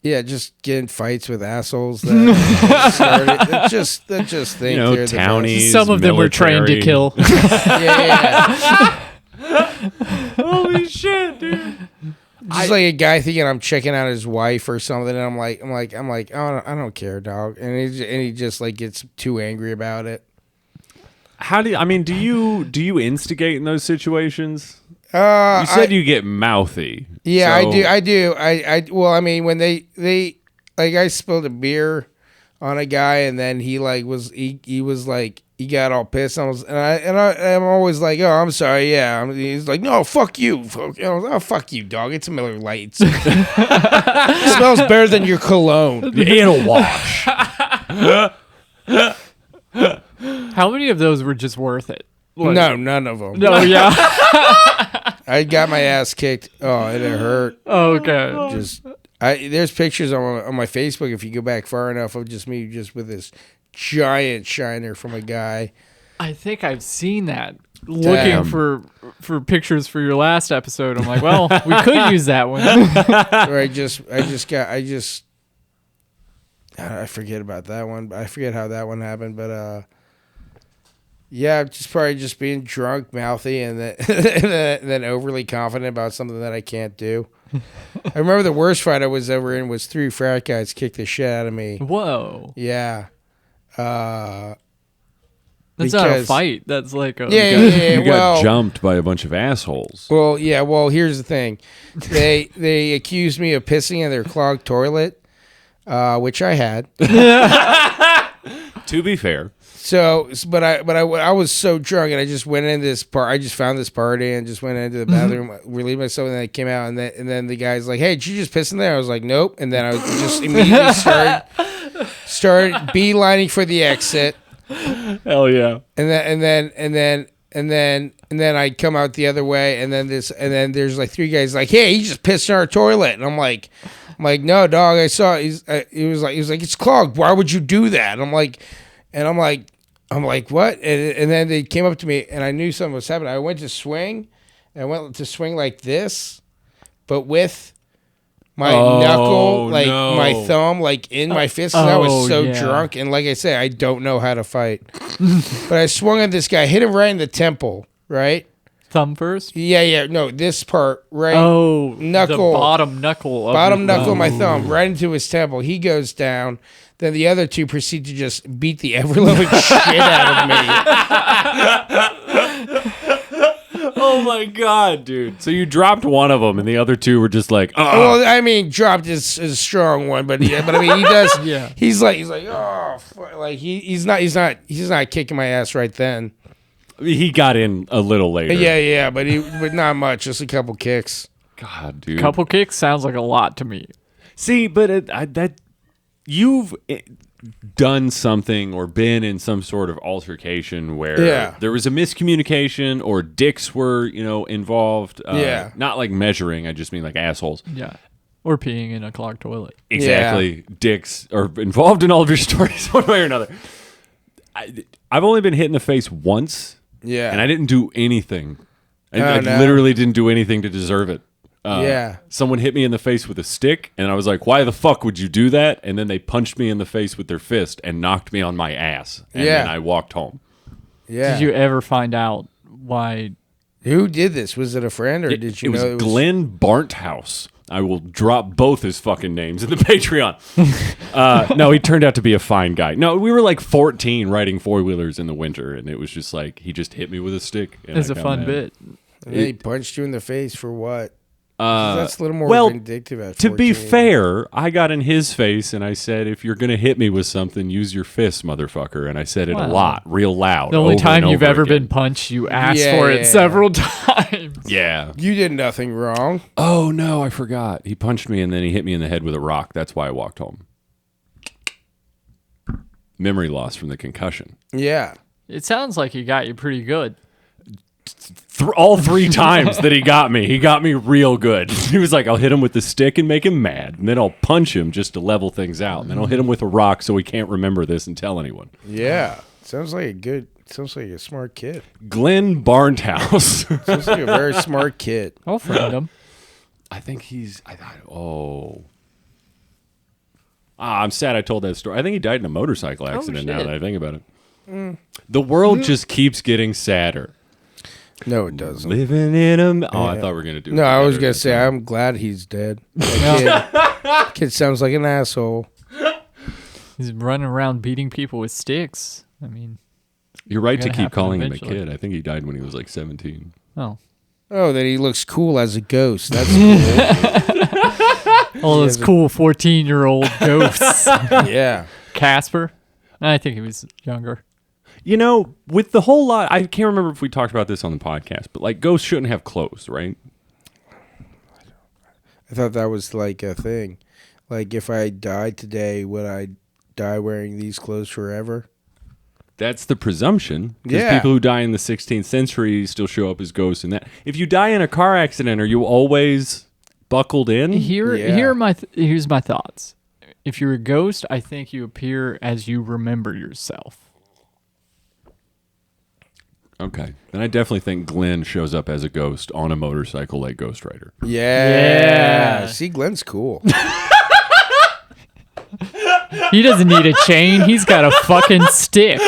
yeah, just get in fights with assholes. That started. Just think they're townies. Some of them were trained to kill. Yeah. Holy shit, dude! Just like a guy thinking I'm checking out his wife or something, and I'm like, oh, I don't care, dog. And he just like gets too angry about it. How do you instigate in those situations? You said you get mouthy. Yeah, so. I do. Well, I mean, when they like, I spilled a beer on a guy, and then he was like. He got all pissed, and I'm always like, oh, I'm sorry, yeah. He's like, no, fuck you. Oh, fuck you, dog. It's a Miller Lite. It smells better than your cologne. It'll wash. How many of those were just worth it? No, none of them. No, yeah. I got my ass kicked. Oh, it hurt. Okay. There's pictures on my Facebook, if you go back far enough, of just me just with this giant shiner from a guy. I think I've seen that. Looking for pictures for your last episode. I'm like, well, we could use that one. Or I forget about that one. I forget how that one happened, but Yeah, just probably just being drunk, mouthy, and then overly confident about something that I can't do. I remember the worst fight I was ever in was 3 frat guys kicked the shit out of me. Whoa. Yeah. That's not a fight. That's like a... Yeah. You got jumped by a bunch of assholes. Well, yeah. Well, here's the thing. They accused me of pissing in their clogged toilet, which I had. To be fair. So, but I was so drunk, and I just went into this part. I just found this party and just went into the bathroom, relieved myself, and then I came out, and then the guy's like, "Hey, did you just piss in there?" I was like, "Nope," and then I just immediately started beelining for the exit. Hell yeah! And then I come out the other way, and then there's like 3 guys like, "Hey, he just pissed in our toilet," and I'm like, "No, dog, I saw." He was like, "It's clogged. Why would you do that?" And I'm like, what? And then they came up to me, and I knew something was happening. I went to swing, and I went to swing like this, but with my knuckle, like my thumb, like in my fist. I was so drunk, and like I said, I don't know how to fight. But I swung at this guy, hit him right in the temple, right? Thumb first? Yeah. No, this part, right? Oh, knuckle, the bottom knuckle of my thumb, right into his temple. He goes down. Then the other 2 proceed to just beat the ever-loving shit out of me. Oh my god, dude! So you dropped one of them, and the other 2 were just like, "Oh." Well, I mean, dropped is a strong one, but I mean, he does. Yeah. He's like, oh, like he's not kicking my ass right then. He got in a little later. Yeah, but not much, just a couple kicks. God, dude. Couple kicks sounds like a lot to me. See, but you've done something or been in some sort of altercation where there was a miscommunication or dicks were, involved. Not like measuring. I just mean like assholes. Yeah. Or peeing in a clogged toilet. Exactly. Yeah. Dicks are involved in all of your stories one way or another. I've only been hit in the face once. Yeah. And I didn't do anything. I literally didn't do anything to deserve it. Someone hit me in the face with a stick, and I was like, why the fuck would you do that? And then they punched me in the face with their fist and knocked me on my ass. And then I walked home. Yeah. Did you ever find out why? Who did this? Was it a friend, or did you know? It was Glenn Barnthouse. I will drop both his fucking names in the Patreon. No, he turned out to be a fine guy. No, we were like 14 riding 4-wheelers in the winter, and it was just like, he just hit me with a stick. It's a fun bit. And he punched you in the face for what? That's a little more vindictive at 14. To be fair, I got in his face and I said, if you're going to hit me with something, use your fist, motherfucker. And I said it a lot, real loud. The only time you've ever been punched, you asked for it several times. Yeah. You did nothing wrong. Oh, no, I forgot. He punched me and then he hit me in the head with a rock. That's why I walked home. Memory loss from the concussion. Yeah. It sounds like he got you pretty good. All 3 times that he got me real good. He was like, I'll hit him with the stick and make him mad, and then I'll punch him just to level things out, and then I'll hit him with a rock so he can't remember this and tell anyone. Yeah. Sounds like a smart kid. Glenn Barnthouse. Sounds like a very smart kid. I'll friend him. I think I'm sad I told that story. I think he died in a motorcycle accident now that I think about it. The world just keeps getting sadder. No, it doesn't. Living in a... Oh, I thought we were going to do it. No, I was going to say, I'm glad he's dead. Kid sounds like an asshole. He's running around beating people with sticks. I mean... You're right to keep calling him a kid. I think he died when he was like 17. Oh. Oh, that he looks cool as a ghost. That's cool. All those cool 14-year-old ghosts. Yeah. Casper? I think he was younger. With the whole lot, I can't remember if we talked about this on the podcast, but like ghosts shouldn't have clothes, right? I thought that was like a thing. Like if I died today, would I die wearing these clothes forever? That's the presumption. Because people who die in the 16th century still show up as ghosts and that. If you die in a car accident, are you always buckled in? Here's my thoughts. If you're a ghost, I think you appear as you remember yourself. Okay. Then I definitely think Glenn shows up as a ghost on a motorcycle like Ghost Rider. Yeah. See, Glenn's cool. He doesn't need a chain. He's got a fucking stick.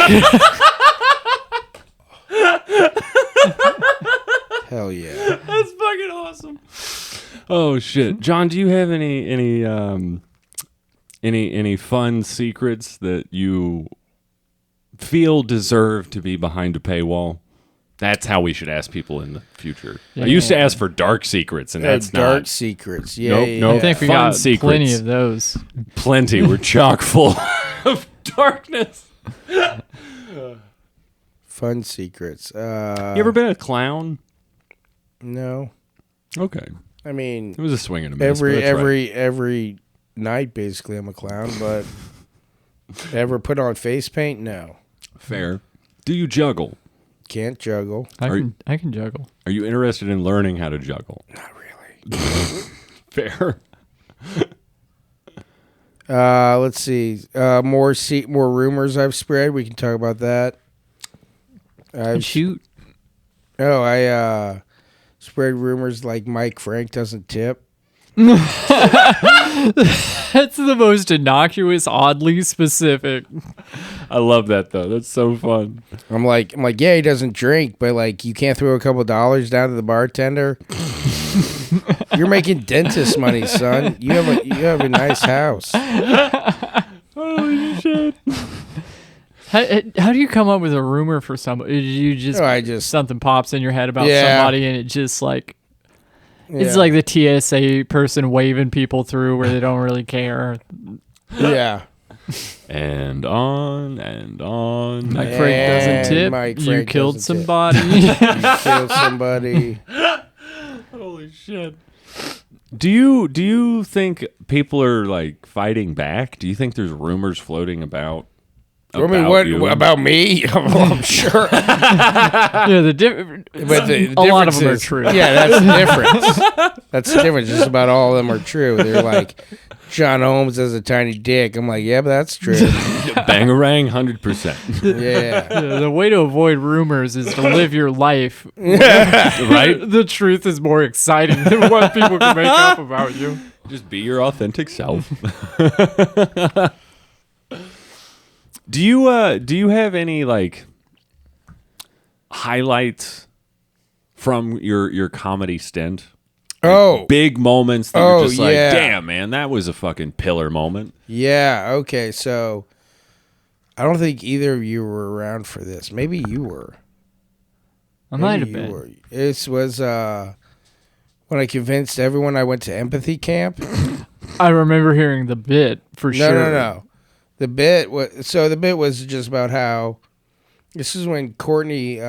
Oh shit, John, do you have any fun secrets that you feel deserve to be behind a paywall? That's how we should ask people in the future. I used to ask for dark secrets, and that's dark not secrets. Yeah, Nope, yeah, nope. I think we Fun got secrets. plenty of those. plenty. We're chock full of darkness. Fun secrets. You ever been a clown? No. Okay, I mean, it was a swing and a miss. but that's right. every night basically I'm a clown, but ever put on face paint? No. Fair. Do you juggle? Can't juggle. I can juggle. Are you interested in learning how to juggle? Not really. Fair. Let's see. More rumors I've spread. We can talk about that. Shoot. I spread rumors like Mike Frank doesn't tip. That's the most innocuous, oddly specific. I love that though. That's so fun. I'm like, yeah, he doesn't drink, but like, you can't throw a couple dollars down to the bartender. You're making dentist money, son. You have a nice house. Holy shit. How do you come up with a rumor for somebody? You just something pops in your head about somebody, and it just like it's like the TSA person waving people through where they don't really care. Yeah. And on and on. Mike Frank doesn't tip. You killed somebody. You killed somebody. Holy shit. Do you think people are like fighting back? Do you think there's rumors floating about? I mean, what about me? I'm sure. Yeah, a lot of them are true. Yeah, that's the difference. That's the difference. Just about all of them are true. They're like, Jon Holmes has a tiny dick. I'm like, yeah, but that's true. Bangarang, 100%. Yeah. The way to avoid rumors is to live your life. Right? The truth is more exciting than what people can make up about you. Just be your authentic self. Do you have any like highlights from your comedy stint? Like, big moments that you're just like, damn, man, that was a fucking pillar moment. Yeah, okay, so I don't think either of you were around for this. Maybe you were. I might have been. This was when I convinced everyone I went to empathy camp. I remember hearing the bit for sure. No. The bit was just about how this is when Courtney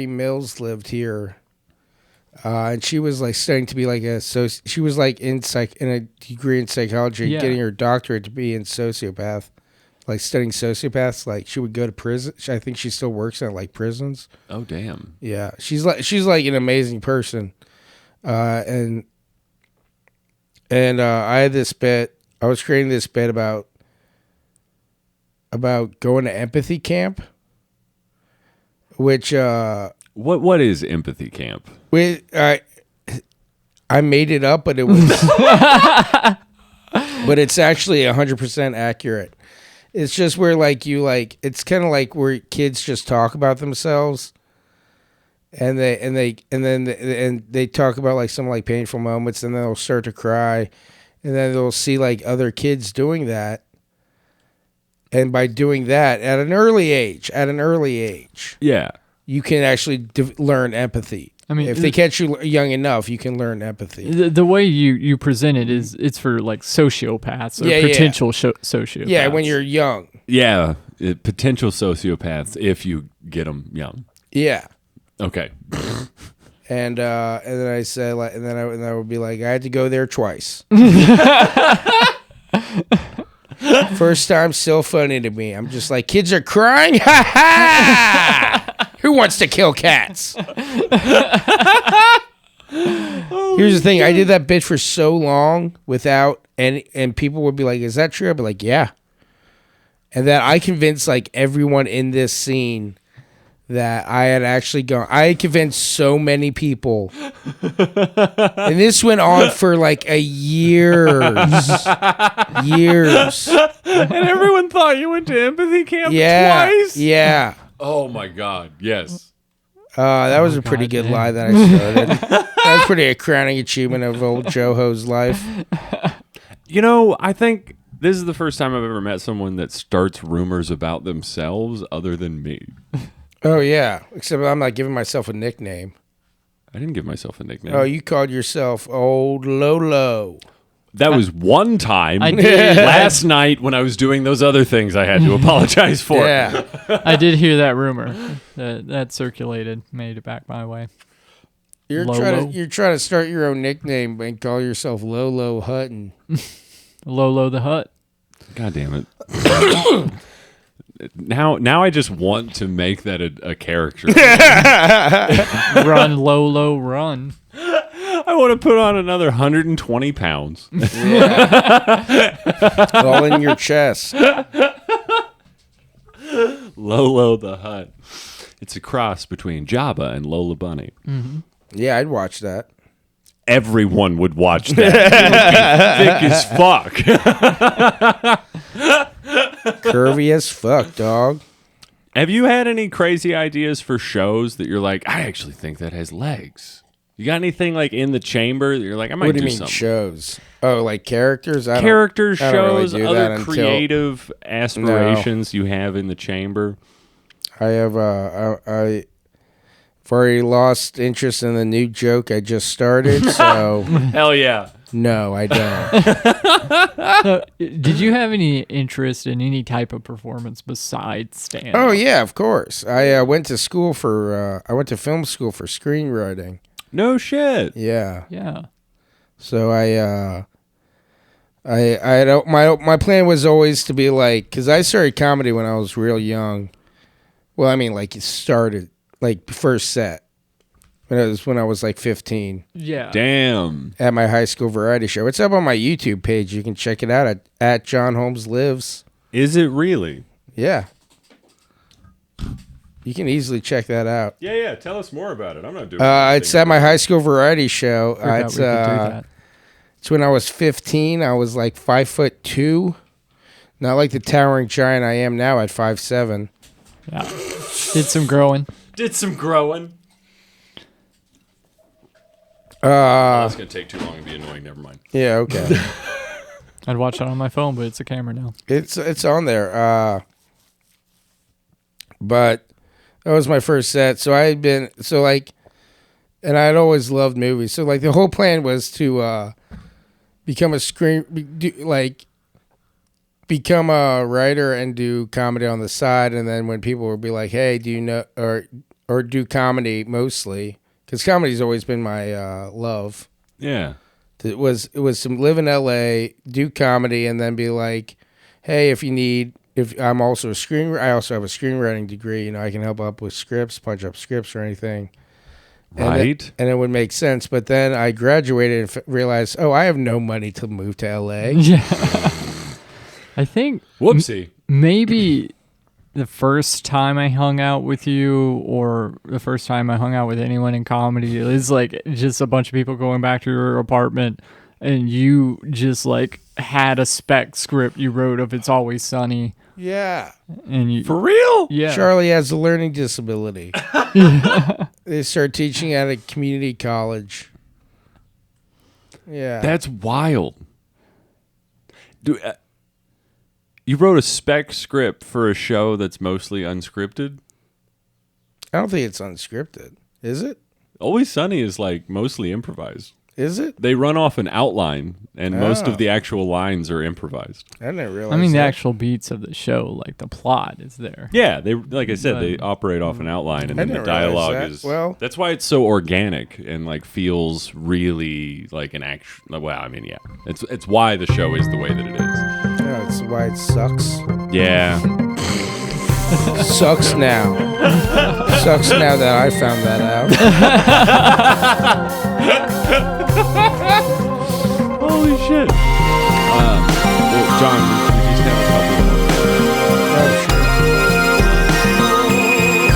Mills lived here, and she was like studying to be like she was like in a degree in psychology, getting her doctorate to be in sociopath, like studying sociopaths. Like she would go to prison. I think she still works at like prisons. Oh damn! Yeah, she's like an amazing person, and I had this bit. I was creating this bit about going to empathy camp, which what is empathy camp? I made it up, but it was but it's actually 100% accurate. It's just where like it's kind of like where kids just talk about themselves, and they talk about like some like painful moments, and then they'll start to cry. And then they'll see like other kids doing that. And by doing that at an early age, yeah, you can actually learn empathy. I mean, if they catch you young enough, you can learn empathy. The way you present it is it's for like sociopaths or potential sociopaths. Yeah, when you're young. Yeah, potential sociopaths if you get them young. Yeah. Okay. And then I said, like, and then I would be like, I had to go there twice. First time, still funny to me. I'm just like, kids are crying. Ha ha! Who wants to kill cats? Here's the thing: I did that bit for so long without and people would be like, "Is that true?" I'd be like, "Yeah." And that I convinced like everyone in this scene that I had actually gone. I convinced so many people. And this went on for like years. And everyone thought you went to empathy camp twice? Yeah. Oh my God, yes. That was a pretty God, good man. lie that I started. That was pretty a crowning achievement of old Joho's life. You know, I think this is the first time I've ever met someone that starts rumors about themselves other than me. Oh, yeah. Except I'm not giving myself a nickname. I didn't give myself a nickname. Oh, you called yourself Old Lolo. That was one time I did. last night when I was doing those other things I had to apologize for. Yeah. I did hear that rumor that circulated, made it back my way. You're Lolo? trying to start your own nickname and call yourself Lolo Hutton. Lolo the Hut. God damn it. Now I just want to make that a character. Run, Lolo, run. I want to put on another 120 pounds. All in your chest. Lolo the Hut. It's a cross between Jabba and Lola Bunny. Mm-hmm. Yeah, I'd watch that. Everyone would watch that. It would be thick as fuck. Curvy as fuck, dog. Have you had any crazy ideas for shows that you're like, I actually think that has legs? You got anything like in the chamber that you're like, I might What do do you mean something? shows? Oh, like characters? Character I don't really shows, do that other until- creative aspirations you have in the chamber. I have I've already lost interest in the new joke I just started, so Hell yeah. no, I don't. So, did you have any interest in any type of performance besides stand? Oh yeah, of course. I went to school for I went to film school for screenwriting. No shit. Yeah. Yeah. So I don't, my plan was always to be like, because I started comedy when I was real young. Well, I mean, like it started like first set when I was like 15 Yeah. Damn. at my high school variety show. It's up on my YouTube page. You can check it out at Jon Holmes Lives. Is it really? Yeah. You can easily check that out. Yeah. Tell us more about it. I'm not doing It's at my high school variety show. Forgot we could do that. It's when I was 15. I was like 5'2", not like the towering giant I am now at 5'7". Yeah. Did some growing. Did some growing. That's going to take too long and be annoying. Never mind. Yeah, okay. I'd watch it on my phone, but it's a camera now. It's on there. But that was my first set. So I had been and I'd always loved movies. So like the whole plan was to become become a writer and do comedy on the side. And then when people would be like, "Hey, do you know or do comedy mostly?" Because comedy's always been my love. Yeah. It was to live in LA, do comedy, and then be like, hey, if I'm also a screenwriter, I also have a screenwriting degree. You know, I can help up with scripts, punch up scripts or anything. Right. And it would make sense. But then I graduated and realized, oh, I have no money to move to LA. Yeah. I think Whoopsie. maybe the first time I hung out with you or the first time I hung out with anyone in comedy is like just a bunch of people going back to your apartment and you just like had a spec script you wrote of It's Always Sunny. Yeah. And you, For real? yeah. Charlie has a learning disability. They start teaching at a community college. Yeah. That's wild. You wrote a spec script for a show that's mostly unscripted? I don't think it's unscripted. Is it? Always Sunny is like mostly improvised. Is it? They run off an outline, and most Oh. of the actual lines are improvised. I didn't realize I mean, the that. actual beats of the show, like the plot is there. Yeah, they like I said, they operate off an outline, and I then the didn't realize dialogue that. is. Well- that's why it's so organic and like feels really like an action. Well, I mean, yeah, it's why the show is the way that it is. Yeah, that's why it sucks. Yeah, Sucks now. Sucks now that I found that out. holy shit. John, we just have a couple more.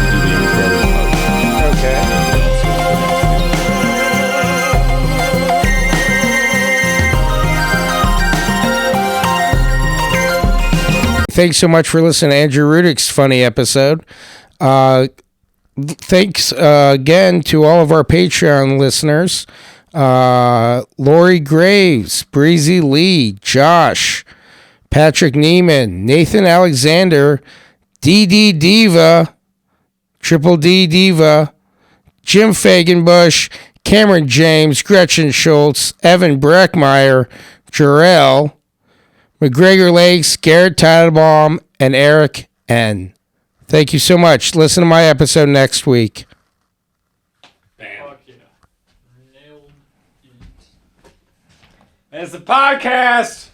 To do the intro. Okay. Thanks so much for listening to Andrew Rudick's funny episode. thanks again to all of our Patreon listeners. Lori Graves, Breezy Lee, Josh, Patrick Neiman, Nathan Alexander, DD Diva, Triple D Diva, Jim Fagenbush, Cameron James, Gretchen Schultz, Evan Breckmeyer, Jarrell, McGregor Lakes, Garrett Titlebaum, and Eric N. Thank you so much. Listen to my episode next week. Bam. It's a podcast.